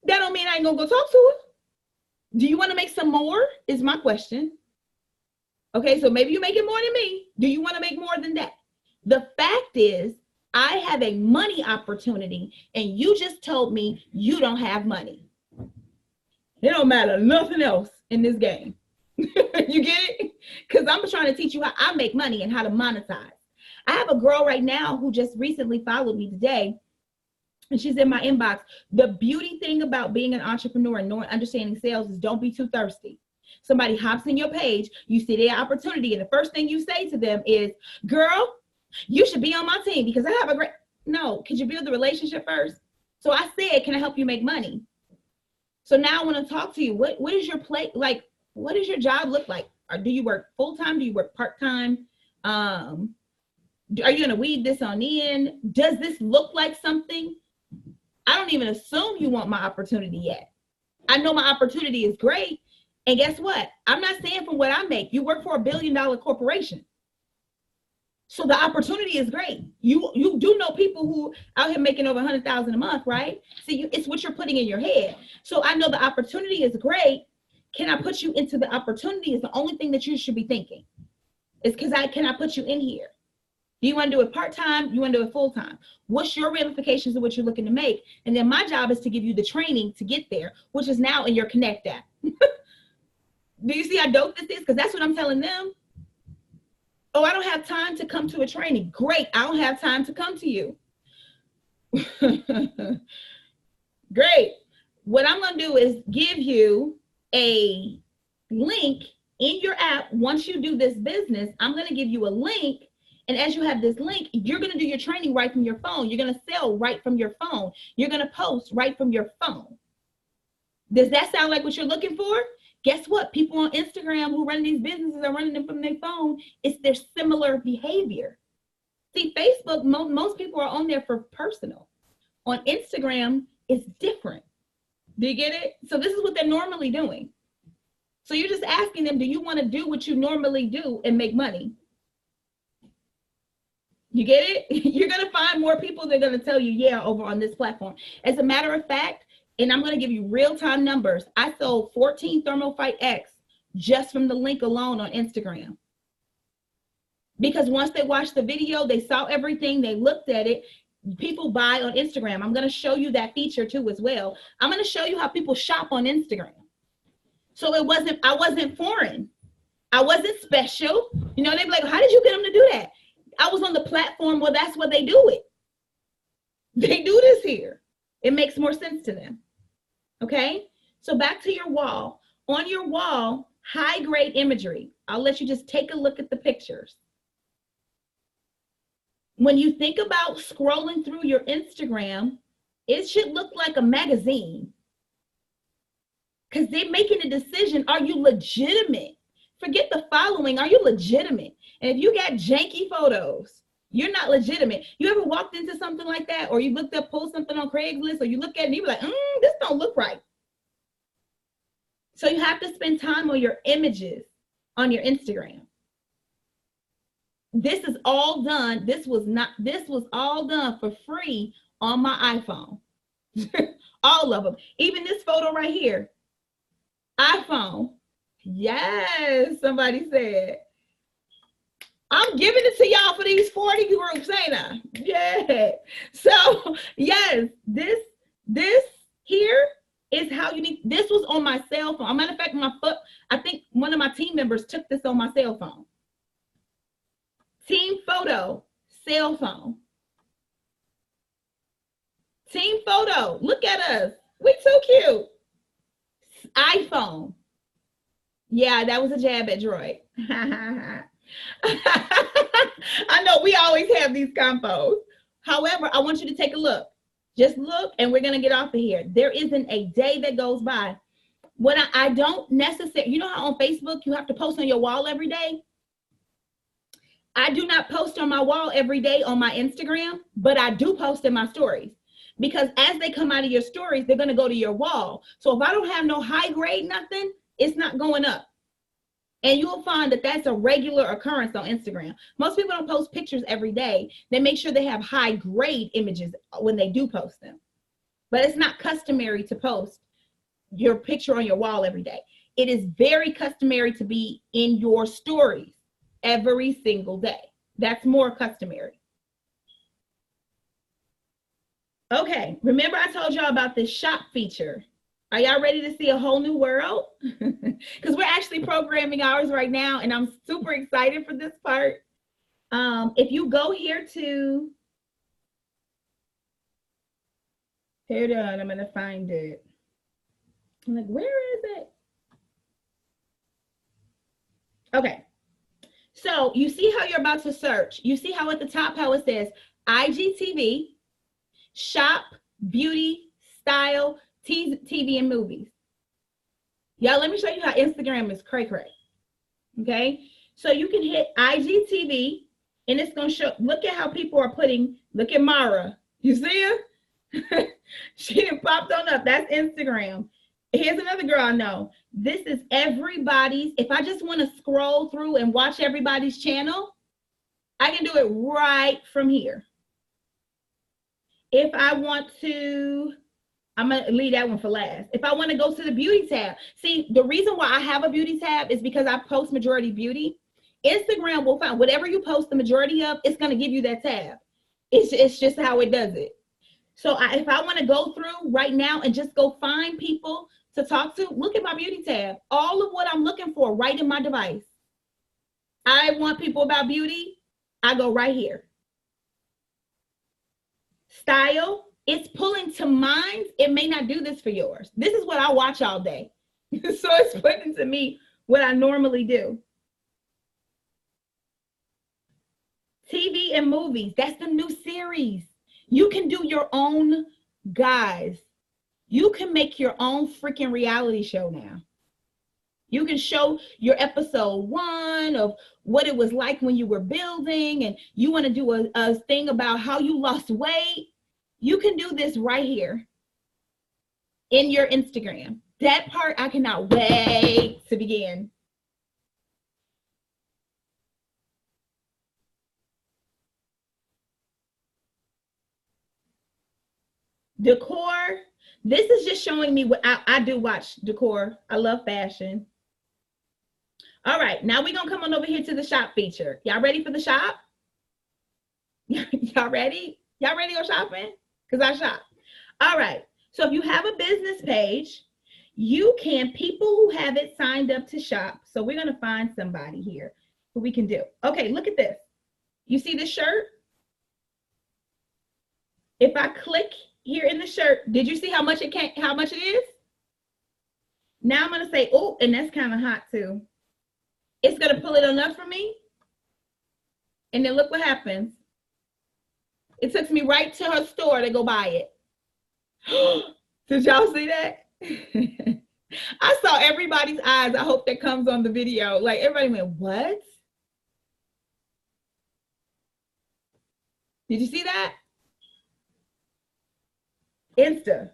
That don't mean I ain't gonna go talk to her. Do you want to make some more? Is my question. Okay, so maybe you're making more than me. Do you want to make more than that? The fact is, I have a money opportunity and you just told me you don't have money. It don't matter nothing else in this game. You get it? Because I'm trying to teach you how I make money and how to monetize. I have a girl right now who just recently followed me today, and she's in my inbox. The beauty thing about being an entrepreneur and understanding sales is don't be too thirsty. Somebody hops in your page, you see their opportunity, and the first thing you say to them is, girl, you should be on my team because I have a great, no, could you build the relationship first? So I said, can I help you make money? So now I want to talk to you. What is your plate like? What does your job look like? Or do you work full-time? Do you work part-time? Are you going to weed this on in? Does this look like something? I don't even assume you want my opportunity yet. I know my opportunity is great. And guess what? I'm not saying from what I make. You work for $1 billion corporation. So the opportunity is great. You do know people who out here making over 100,000 a month, right? See, it's what you're putting in your head. So I know the opportunity is great. can I put you into the opportunity is the only thing that you should be thinking. It's can I put you in here? Do you want to do it part-time? You want to do it full-time? What's your ramifications of what you're looking to make? And then my job is to give you the training to get there, which is now in your Connect app. Do you see how dope this is? Because that's what I'm telling them. Oh, I don't have time to come to a training. Great, I don't have time to come to you. Great. What I'm going to do is give you a link in your app. Once you do this business, I'm going to give you a link. And as you have this link, you're going to do your training right from your phone. You're going to sell right from your phone. You're going to post right from your phone. Does that sound like what you're looking for? Guess what? People on Instagram who run these businesses are running them from their phone. It's their similar behavior. See, Facebook, most people are on there for personal. On Instagram, it's different. Do you get it? So this is what they're normally doing. So you're just asking them, do you want to do what you normally do and make money? You get it? You're going to find more people that are going to tell you, yeah, over on this platform. As a matter of fact, and I'm going to give you real-time numbers. I sold 14 Thermofite X just from the link alone on Instagram. Because once they watched the video, they saw everything, they looked at it. People buy on Instagram. I'm going to show you that feature too as well. I'm going to show you how people shop on Instagram. So I wasn't foreign. I wasn't special. You know, they'd be like, how did you get them to do that? I was on the platform where that's where they do it. They do this here. It makes more sense to them. Okay, so back to your wall. On your wall, high grade imagery. I'll let you just take a look at the pictures. When you think about scrolling through your Instagram, it should look like a magazine. Because they're making a decision. Are you legitimate? Forget the following. Are you legitimate? And if you got janky photos, you're not legitimate. You ever walked into something like that, or you looked up, pulled something on Craigslist, or you look at it and you're like, this don't look right. So you have to spend time on your images on your Instagram. This is all done. This was all done for free on my iPhone. All of them. Even this photo right here. iPhone. Yes, somebody said. I'm giving it to y'all for these 40 groups, ain't I? Yeah. So, yes, this here is how you need. This was on my cell phone. As a matter of fact, I think one of my team members took this on my cell phone. Team photo, cell phone. Team photo, look at us. We so cute. iPhone. Yeah, that was a jab at Droid. I know we always have these combos. However, I want you to take a look. Just look, and we're going to get off of here. There isn't a day that goes by when I don't necessarily, you know how on Facebook you have to post on your wall every day? I do not post on my wall every day on my Instagram, but I do post in my stories. Because as they come out of your stories, they're going to go to your wall. So if I don't have no high grade nothing, it's not going up. And you'll find that that's a regular occurrence on Instagram. Most people don't post pictures every day. They make sure they have high grade images when they do post them. But it's not customary to post your picture on your wall every day. It is very customary to be in your stories every single day. That's more customary. Okay, remember I told y'all about this shop feature. Are y'all ready to see a whole new world? Because we're actually programming ours right now, and I'm super excited for this part. If you go here to, hold on, I'm going to find it. I'm like, where is it? Okay. So you see how you're about to search. You see how at the top, how it says IGTV, shop, beauty, style, TV and movies. Y'all, let me show you how Instagram is cray-cray. Okay, so you can hit IGTV and it's going to show, look at how people are putting, look at Mara. You see her? She didn't popped on up. That's Instagram. Here's another girl I know. This is everybody's. If I just want to scroll through and watch everybody's channel, I can do it right from here. If I want to, I'm going to leave that one for last. If I want to go to the beauty tab, see, the reason why I have a beauty tab is because I post majority beauty. Instagram will find whatever you post the majority of, it's going to give you that tab. It's just how it does it. So if I want to go through right now and just go find people to talk to, look at my beauty tab. All of what I'm looking for right in my device. I want people about beauty. I go right here. Style, it's pulling to mine. It may not do this for yours. This is what I watch all day. So it's putting to me what I normally do. TV and movies, that's the new series. You can do your own, guys. You can make your own freaking reality show now. You can show your episode 1 of what it was like when you were building, and you want to do a thing about how you lost weight. You can do this right here in your Instagram. That part I cannot wait to begin. Decor. This is just showing me what I do watch decor. I love fashion. All right, now we're going to come on over here to the shop feature. Y'all ready for the shop? Y'all ready? Y'all ready to go shopping? Because I shop. All right, so if you have a business page, you can, people who have it signed up to shop. So we're going to find somebody here who we can do. Okay, look at this. You see this shirt? If I click here in the shirt, did you see how much it is? Now I'm going to say, oh, and that's kind of hot too. It's going to pull it enough for me. And then look what happens. It took me right to her store to go buy it. Did y'all see that? I saw everybody's eyes. I hope that comes on the video. Like everybody went, what? Did you see that? Insta.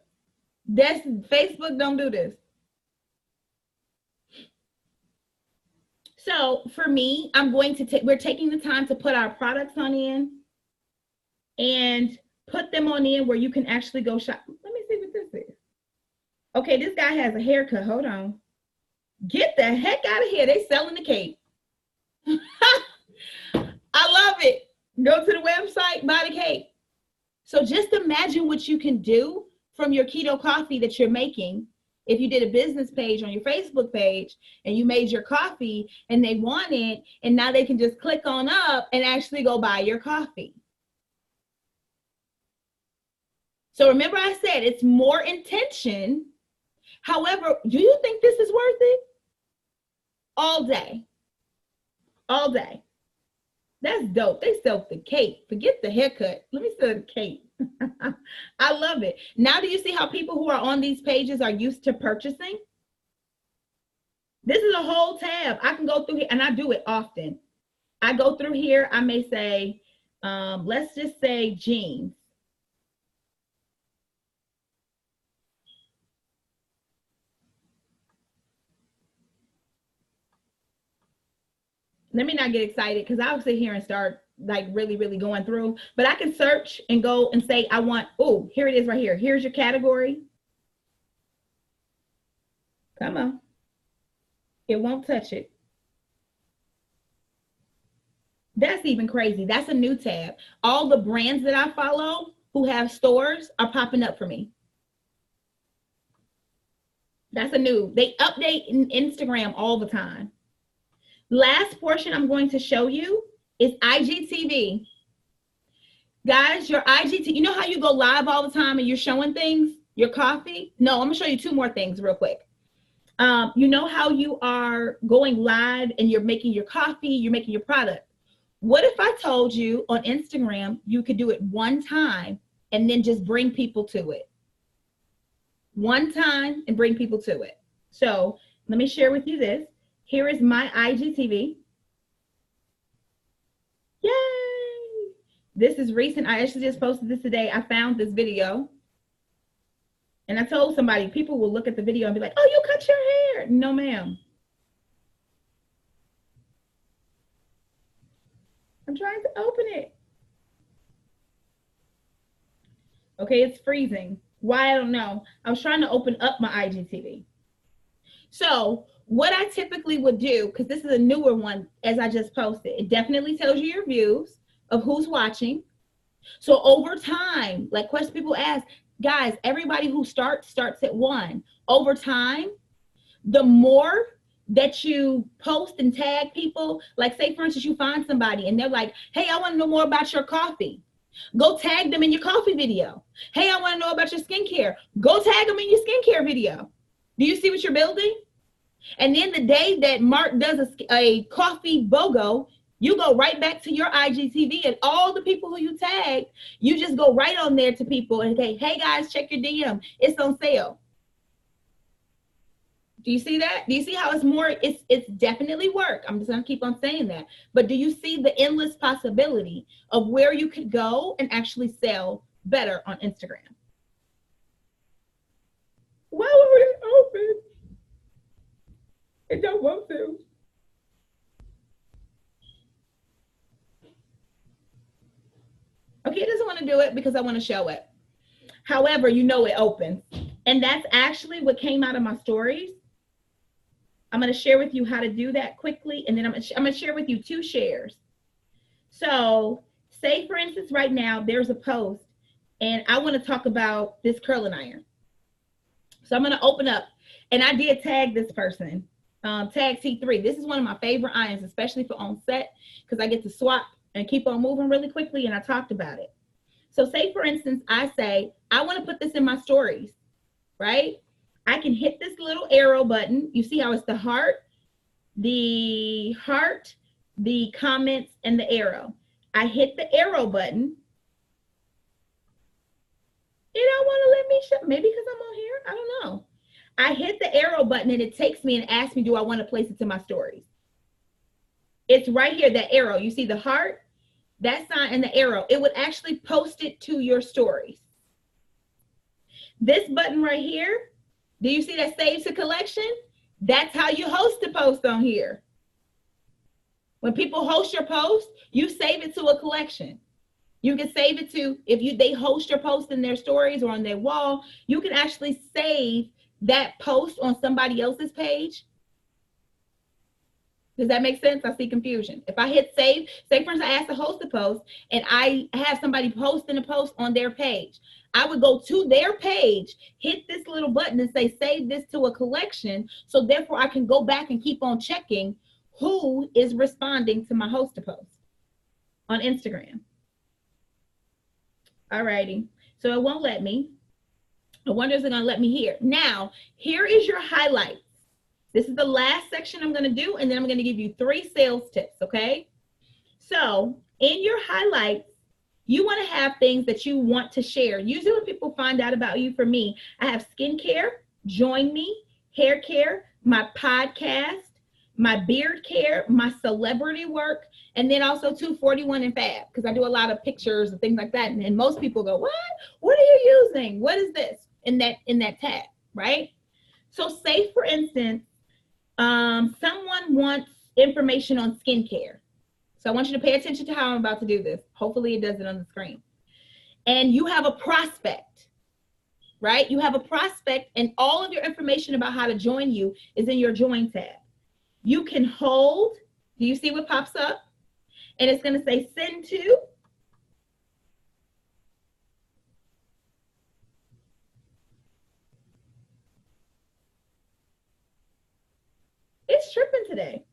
That's Facebook, don't do this. So for me, we're taking the time to put our products on in and put them on in where you can actually go shop. Let me see what this is. Okay, this guy has a haircut. Hold on. Get the heck out of here. They selling the cake. I love it. Go to the website, buy the cake. So just imagine what you can do from your keto coffee that you're making. If you did a business page on your Facebook page and you made your coffee and they want it, and now they can just click on up and actually go buy your coffee. So remember I said it's more intention. However, do you think this is worth it? All day. All day. That's dope. They sell the cake. Forget the haircut. Let me sell the cake. I love it. Now do you see how people who are on these pages are used to purchasing? This is a whole tab. I can go through here, and I do it often. I go through here. I may say, let's just say jeans. Let me not get excited because I'll sit here and start like really going through, but I can search and go and say, I want, oh, here it is right here. Here's your category. Come on. It won't touch it. That's even crazy. That's a new tab. All the brands that I follow who have stores are popping up for me. That's a new, they update in Instagram all the time. Last portion I'm going to show you is IGTV. Guys, your IGTV, you know how you go live all the time and you're showing things, your coffee? No, I'm gonna show you 2 more things real quick. You know how you are going live and you're making your coffee, you're making your product. What if I told you on Instagram, you could do it 1 time and then just bring people to it? 1 time and bring people to it. So let me share with you this. Here is my IGTV. Yay! This is recent. I actually just posted this today. I found this video. And I told somebody, people will look at the video and be like, oh, you cut your hair. No, ma'am. I'm trying to open it. Okay, it's freezing. Why? I don't know. I was trying to open up my IGTV. So what I typically would do, because this is a newer one as I just posted, it definitely tells you your views of who's watching. So over time, like question people ask, guys, everybody who starts at 1. Over time, the more that you post and tag people, like say for instance, you find somebody and they're like, hey, I want to know more about your coffee. Go tag them in your coffee video. Hey, I want to know about your skincare. Go tag them in your skincare video. Do you see what you're building? And then the day that Mark does a coffee BOGO, you go right back to your IGTV and all the people who you tag, you just go right on there to people and say, hey guys, check your DM. It's on sale. Do you see that? Do you see how it's more, it's definitely work. I'm just gonna keep on saying that. But do you see the endless possibility of where you could go and actually sell better on Instagram? Why would it open? It don't want to. Okay, it doesn't want to do it because I want to show it. However, you know it opens. And that's actually what came out of my stories. I'm going to share with you how to do that quickly. And then I'm going to share with you 2 shares. So say, for instance, right now, there's a post and I want to talk about this curling iron. So I'm going to open up and I did tag this person, tag T3. This is one of my favorite irons, especially for on set, because I get to swap and keep on moving really quickly. And I talked about it. So say, for instance, I say, I want to put this in my stories, right? I can hit this little arrow button. You see how it's the heart, the comments, and the arrow. I hit the arrow button. It don't want to let me show, maybe because I'm on here, I don't know. I hit the arrow button and it takes me and asks me, do I want to place it to my stories? It's right here, that arrow. You see the heart, that sign, and the arrow. It would actually post it to your stories. This button right here, do you see that save to collection? That's how you host a post on here. When people host your post, you save it to a collection. You can save it to, if they host your post in their stories or on their wall, you can actually save that post on somebody else's page. Does that make sense? I see confusion. If I hit save, say for instance, I asked to host a post and I have somebody posting a post on their page. I would go to their page, hit this little button and say, save this to a collection. So therefore I can go back and keep on checking who is responding to my host a post on Instagram. All righty. So it won't let me. I wonder if it's going to let me here. Now, here is your highlights. This is the last section I'm going to do, and then I'm going to give you 3 sales tips, okay? So in your highlights, you want to have things that you want to share. Usually when people find out about you, for me, I have skincare, join me, hair care, my podcast, my beard care, my celebrity work, and then also 241 and Fab, because I do a lot of pictures and things like that. And most people go, what? What are you using? What is this? In that tab, right? So say, for instance, someone wants information on skincare. So I want you to pay attention to how I'm about to do this. Hopefully it does it on the screen. And you have a prospect, right? You have a prospect and all of your information about how to join you is in your join tab. You can hold, do you see what pops up? And it's going to say send to. It's tripping today.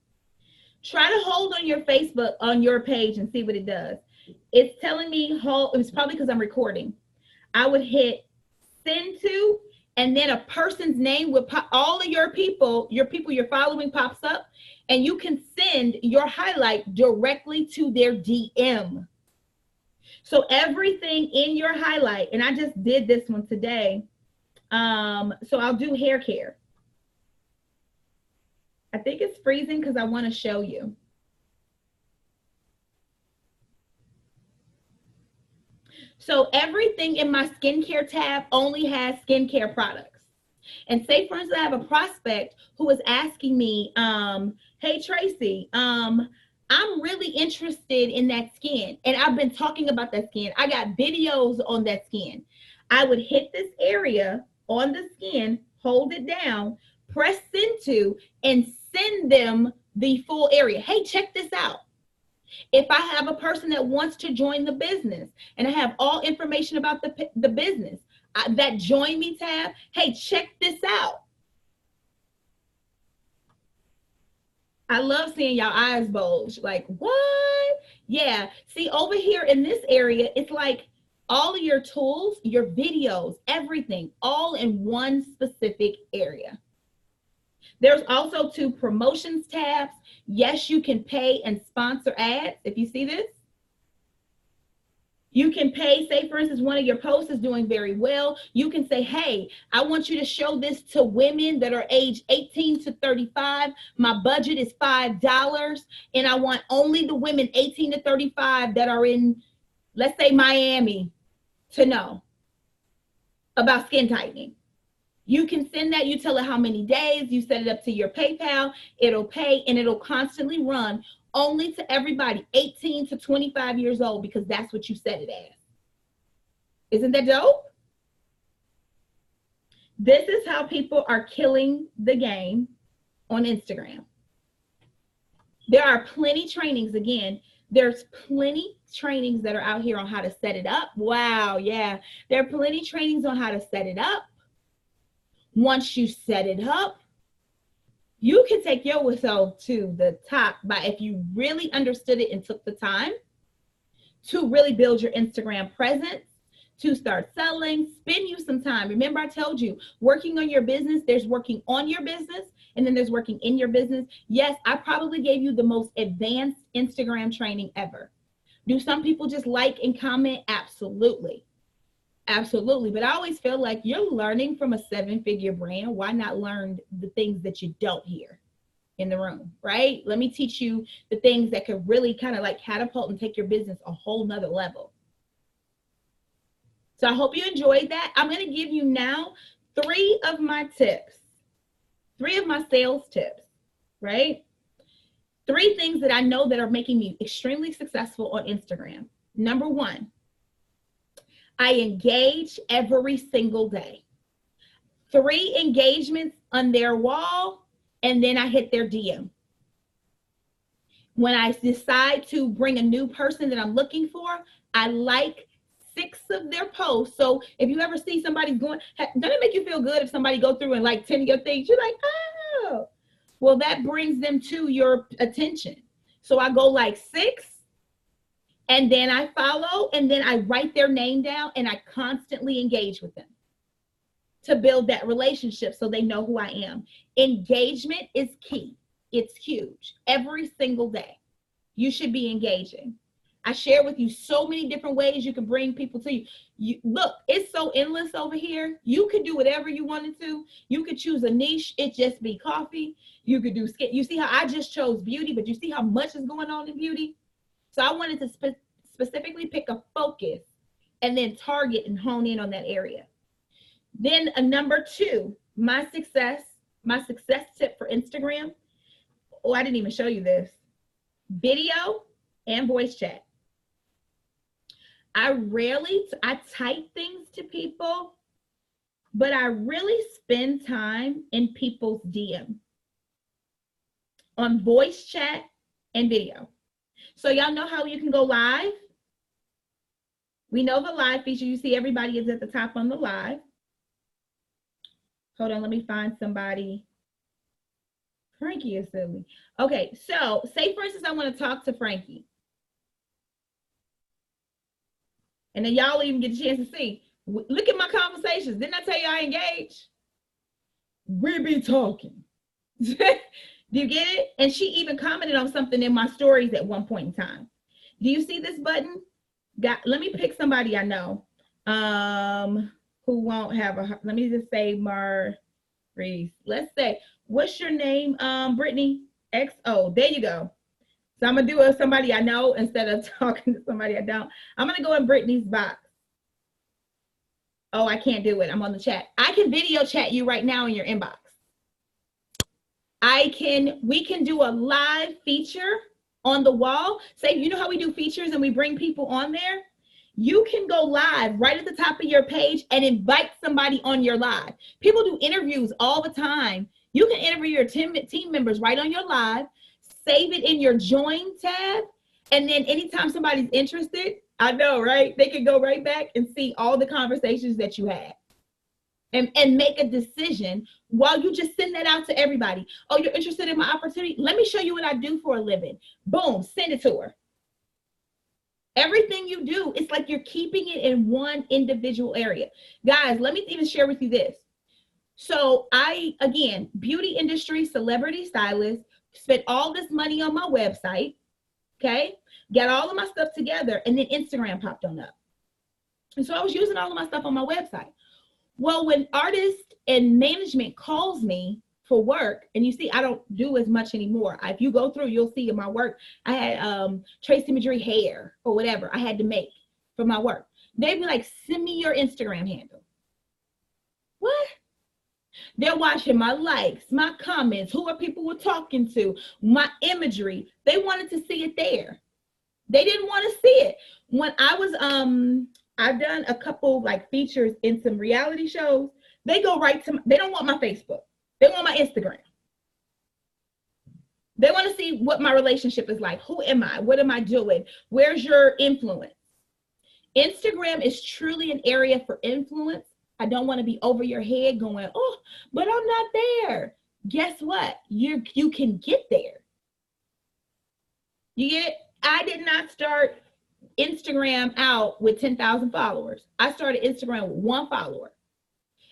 Try to hold on your Facebook, on your page, and see what it does. It's telling me hold, it's probably because I'm recording. I would hit send to, and then a person's name would pop, all of your people you're following pops up, and you can send your highlight directly to their DM. So everything in your highlight, and I just did this one today. So I'll do hair care. I think it's freezing because I want to show you. So everything in my skincare tab only has skincare products. And say, for instance, I have a prospect who is asking me, hey, Tracy, I'm really interested in that skin. And I've been talking about that skin. I got videos on that skin. I would hit this area on the skin, hold it down, press send to, and send them the full area. Hey, check this out. If I have a person that wants to join the business and I have all information about the business, that join me tab, hey, check this out. I love seeing y'all eyes bulge. Like, what? Yeah. See, over here in this area, it's like all of your tools, your videos, everything, all in one specific area. There's also 2 promotions tabs. Yes, you can pay and sponsor ads. If you see this, you can pay, say for instance, one of your posts is doing very well. You can say, hey, I want you to show this to women that are age 18 to 35. My budget is $5 and I want only the women 18 to 35 that are in, let's say, Miami to know about skin tightening. You can send that, you tell it how many days, you set it up to your PayPal, it'll pay, and it'll constantly run only to everybody 18 to 25 years old because that's what you set it as. Isn't that dope? This is how people are killing the game on Instagram. There are plenty trainings. Again, there's plenty trainings that are out here on how to set it up. Wow, yeah. There are plenty trainings on how to set it up. Once you set it up, you can take your whistle to the top by if you really understood it and took the time to really build your Instagram presence, to start selling, spend you some time. Remember, I told you, working on your business, there's working on your business, and then there's working in your business. Yes, I probably gave you the most advanced Instagram training ever. Do some people just like and comment? Absolutely. Absolutely. But I always feel like you're learning from a 7-figure brand. Why not learn the things that you don't hear in the room, right? Let me teach you the things that could really kind of like catapult and take your business a whole nother level. So I hope you enjoyed that. I'm going to give you now 3 of my tips, 3 of my sales tips, right? 3 things that I know that are making me extremely successful on Instagram. Number 1, I engage every single day. 3 engagements on their wall, and then I hit their DM. When I decide to bring a new person that I'm looking for, I like 6 of their posts. So if you ever see somebody going, doesn't it make you feel good if somebody go through and like 10 of your things? You're like, oh, well, that brings them to your attention. So I go like 6. And then I follow, and then I write their name down, and I constantly engage with them to build that relationship so they know who I am. Engagement is key. It's huge. Every single day, you should be engaging. I share with you so many different ways you can bring people to you. Look, it's so endless over here. You could do whatever you wanted to. You could choose a niche. It just be coffee. You could do skin. You see how I just chose beauty, but you see how much is going on in beauty? So I wanted to specifically pick a focus and then target and hone in on that area. Then number 2, my success tip for Instagram. Oh, I didn't even show you this. Video and voice chat. I type things to people, but I really spend time in people's DM on voice chat and video. So y'all know how you can go live? We know the live feature. You see everybody is at the top on the live. Hold on, let me find somebody. Frankie is silly. Okay, so say for instance, I want to talk to Frankie. And then y'all even get a chance to see. Look at my conversations. Didn't I tell you I engage? We be talking. Do you get it? And she even commented on something in my stories at one point in time. Do you see this button? Let me pick somebody I know who won't have let me just say Maurice. Let's say, what's your name, Brittany? XO. There you go. So I'm going to do somebody I know instead of talking to somebody I don't. I'm going to go in Brittany's box. Oh, I can't do it. I'm on the chat. I can video chat you right now in your inbox. We can do a live feature on the wall. Say, you know how we do features and we bring people on there? You can go live right at the top of your page and invite somebody on your live. People do interviews all the time. You can interview your team members right on your live, save it in your join tab, and then anytime somebody's interested, I know, right? They can go right back and see all the conversations that you had. And make a decision while you just send that out to everybody. Oh, you're interested in my opportunity? Let me show you what I do for a living. Boom, send it to her. Everything you do, it's like you're keeping it in one individual area. Guys, let me even share with you this. So again, beauty industry, celebrity stylist, spent all this money on my website, okay? Got all of my stuff together, and then Instagram popped on up. And so I was using all of my stuff on my website. Well, when artists and management calls me for work, and you see, I don't do as much anymore. If you go through, you'll see in my work, I had Trayce imagery hair or whatever I had to make for my work. They'd be like, send me your Instagram handle. What? They're watching my likes, my comments, who are people we're talking to, my imagery. They wanted to see it there. They didn't want to see it. When I was, I've done a couple like features in some reality shows. They go right to, they don't want my Facebook. They want my Instagram. They want to see what my relationship is like. Who am I? What am I doing? Where's your influence? Instagram is truly an area for influence. I don't want to be over your head going, oh, but I'm not there. Guess what? You can get there. You get it? I did not start Instagram out with 10,000 followers. I started Instagram with 1 follower.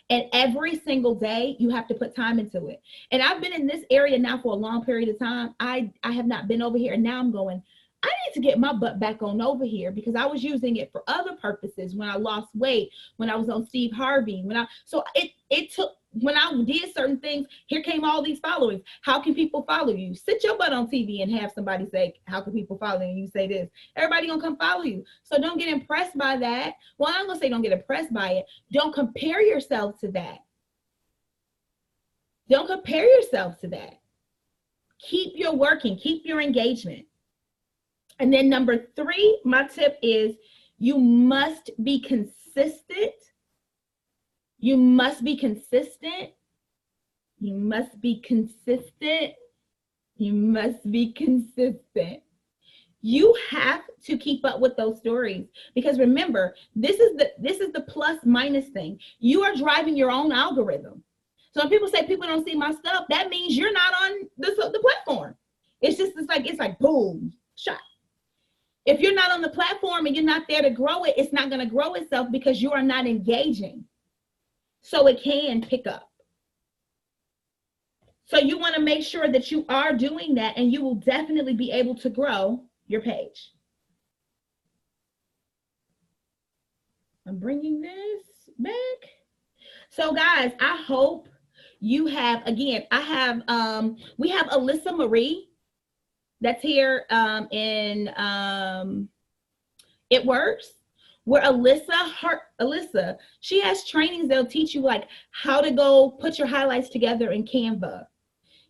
And every single day, you have to put time into it. And I've been in this area now for a long period of time. I have not been over here. And now I'm going, I need to get my butt back on over here, because I was using it for other purposes when I lost weight, when I was on Steve Harvey, so it took, when I did certain things, here came all these followers. How can people follow you? Sit your butt on TV and have somebody say, how can people follow you? And you say this, everybody gonna come follow you. So don't get impressed by that. Well, I'm gonna say don't get impressed by it. Don't compare yourself to that. Don't compare yourself to that. Keep your working, keep your engagement. And then number 3, my tip is you must be consistent. You must be consistent. You must be consistent. You must be consistent. You have to keep up with those stories, because remember, this is the plus minus thing. You are driving your own algorithm. So when people say people don't see my stuff, that means you're not on the platform. It's like boom, shot. If you're not on the platform and you're not there to grow it, it's not going to grow itself because you are not engaging. So it can pick up. So you want to make sure that you are doing that, and you will definitely be able to grow your page. I'm bringing this back. So guys, I hope you have, again, we have Alyssa Marie that's here in It Works, where Alyssa, she has trainings that'll teach you like how to go put your highlights together in Canva,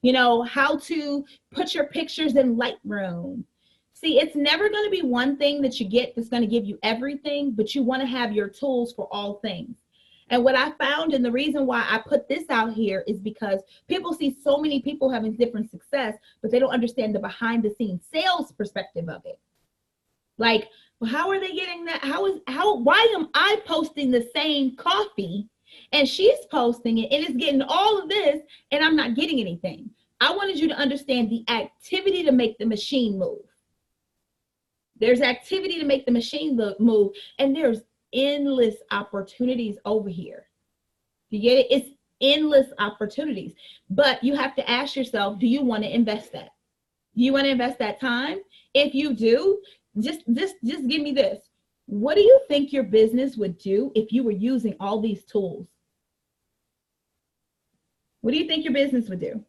you know, how to put your pictures in Lightroom. See, it's never going to be one thing that you get that's going to give you everything, but you want to have your tools for all things. And what I found, and the reason why I put this out here, is because people see so many people having different success, but they don't understand the behind the scenes sales perspective of it. Like, well, how are they getting that? Why am I posting the same coffee and she's posting it and it's getting all of this and I'm not getting anything? I wanted you to understand the activity to make the machine move. There's activity to make the machine move, and there's endless opportunities over here. You get it? It's endless opportunities, but you have to ask yourself, do you want to invest that? Do you want to invest that time? If you do, just give me this. What do you think your business would do if you were using all these tools? What do you think your business would do?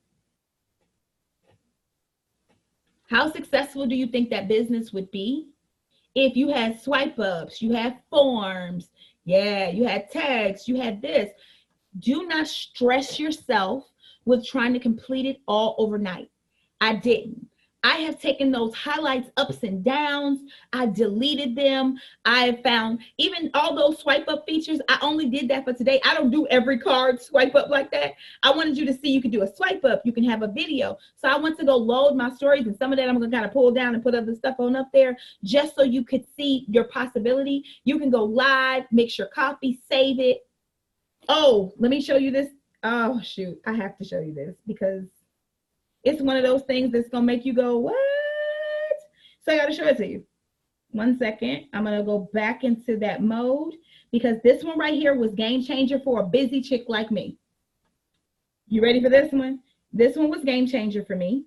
How successful do you think that business would be if you had swipe ups, you had forms, yeah, you had tags, you had this? Do not stress yourself with trying to complete it all overnight. I didn't. I have taken those highlights ups and downs. I deleted them. I found even all those swipe up features. I only did that for today. I don't do every card swipe up like that. I wanted you to see you could do a swipe up. You can have a video. So I went to go load my stories, and some of that I'm going to kind of pull down and put other stuff on up there just so you could see your possibility. You can go live, mix your copy, save it. Oh, let me show you this. Oh, shoot. I have to show you this because it's one of those things that's going to make you go, what? So I got to show it to you. 1 second. I'm going to go back into that mode because this one right here was game changer for a busy chick like me. You ready for this one? This one was game changer for me.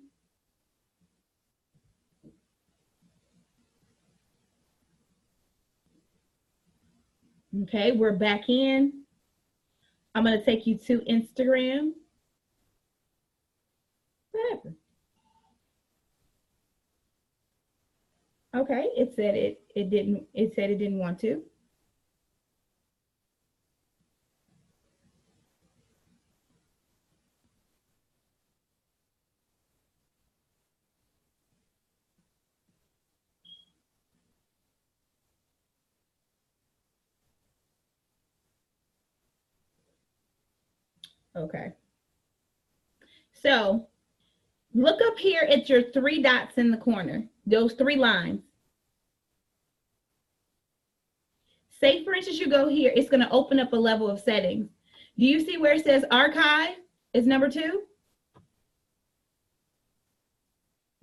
Okay, we're back in. I'm going to take you to Instagram. What happened? Okay, it said it didn't want to. Okay. So look up here at your 3 dots in the corner, those 3 lines. Say, for instance, you go here, it's going to open up a level of settings. Do you see where it says archive is number 2?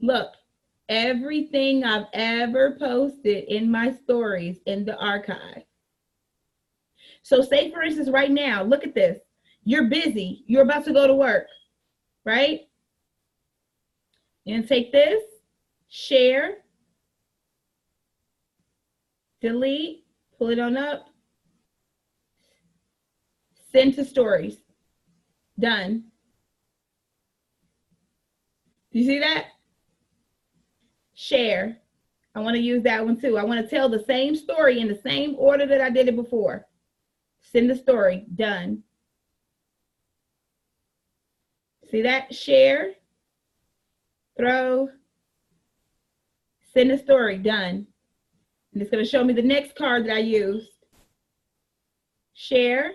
Look, everything I've ever posted in my stories in the archive. So say, for instance, right now, look at this. You're busy. You're about to go to work, right? And take this, share, delete, pull it on up, send to stories. Done. You see that? Share. I want to use that one too. I want to tell the same story in the same order that I did it before. Send the story. Done. See that? Share, throw, send the story. Done. And it's going to show me the next card that I used. Share,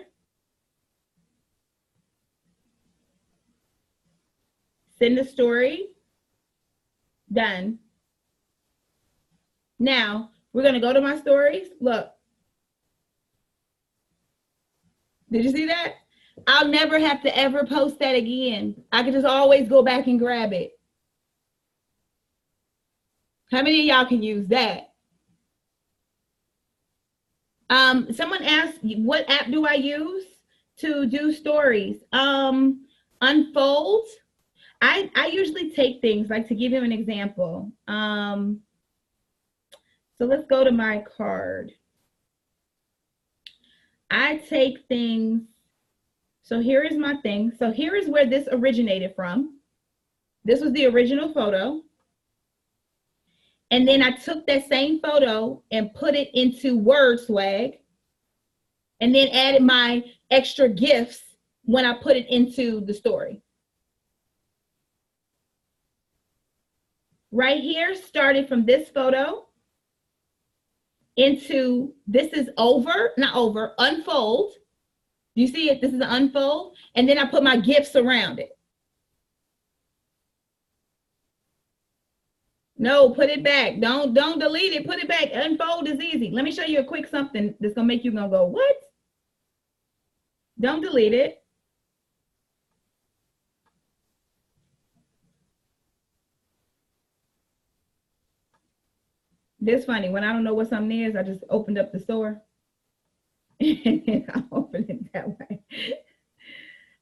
send the story. Done. Now, we're going to go to my stories. Look. Did you see that? I'll never have to ever post that again. I can just always go back and grab it. How many of y'all can use that? Someone asked, what app do I use to do stories? Unfold. I usually take things, like to give you an example. So let's go to my card. I take things. So here is my thing. So here is where this originated from. This was the original photo. And then I took that same photo and put it into Word Swag and then added my extra gifts when I put it into the story. Right here, started from this photo into, this is over, not over, unfold. Do you see it? This is an unfold. And then I put my gifts around it. No, put it back. Don't delete it. Put it back. Unfold is easy. Let me show you a quick something that's going to make you gonna go, what? Don't delete it. This funny. When I don't know what something is, I just opened up the store. And I opened it that way.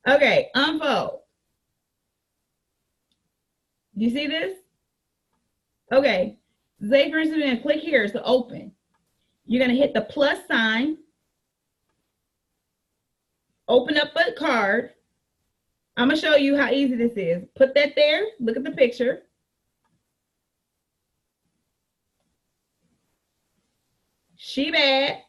Okay, unfold. Do you see this? Okay, say for instance, you're gonna click here to open. You're gonna hit the plus sign, open up a card. I'm gonna show you how easy this is. Put that there, look at the picture. She bad.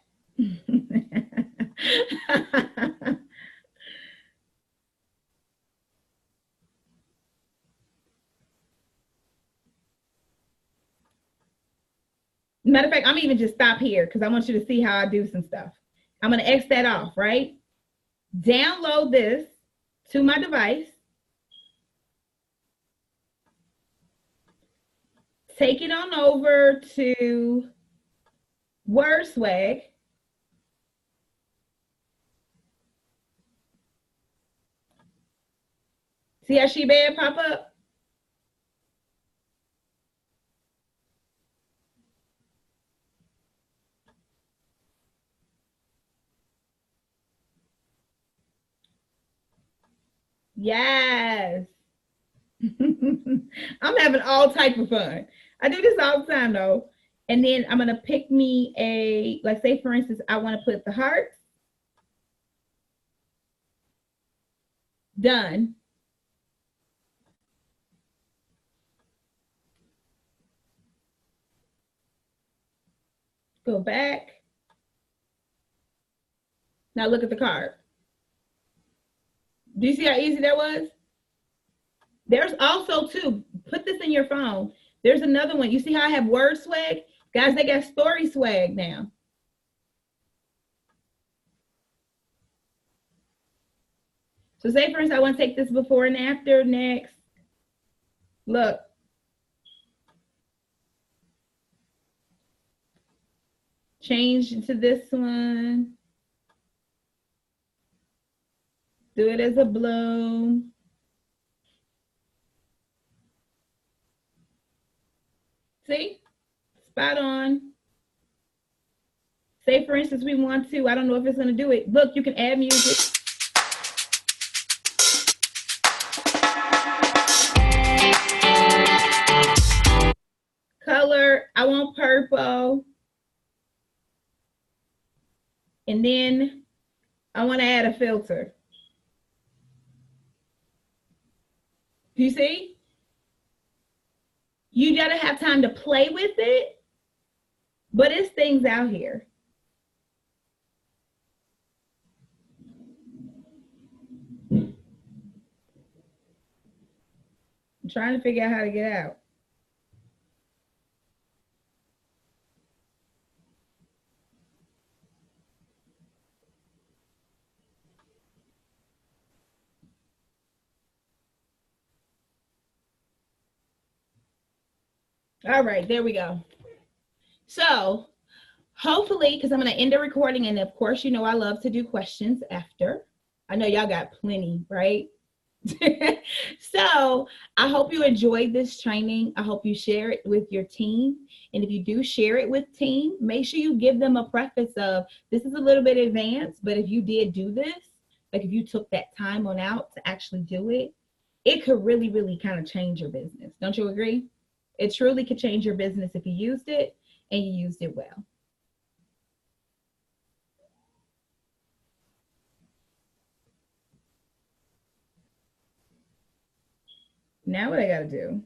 Matter of fact, I'm even just stop here because I want you to see how I do some stuff. I'm going to X that off, right? Download this to my device. Take it on over to WordSwag. See how she bad pop up? Yes. I'm having all type of fun. I do this all the time though. And then I'm gonna pick me a, like say for instance, I want to put the hearts. Done. Go back. Now look at the card. Do you see how easy that was? There's also too, put this in your phone. There's another one. You see how I have word swag? Guys, they got story swag now. So say for instance, I want to take this before and after next. Look. Change to this one. Do it as a bloom. See? Spot on. Say, for instance, we want to, I don't know if it's going to do it. Look, you can add music. Color, I want purple. And then I want to add a filter. Do you see? You got to have time to play with it, but it's things out here. I'm trying to figure out how to get out. All right, there we go. So hopefully, because I'm going to end the recording, and of course, you know I love to do questions after. I know y'all got plenty, right? So I hope you enjoyed this training. I hope you share it with your team. And if you do share it with team, make sure you give them a preface of, this is a little bit advanced, but if you did do this, like if you took that time on out to actually do it, it could really, really kind of change your business. Don't you agree? It truly could change your business if you used it and you used it well. Now what I got to do?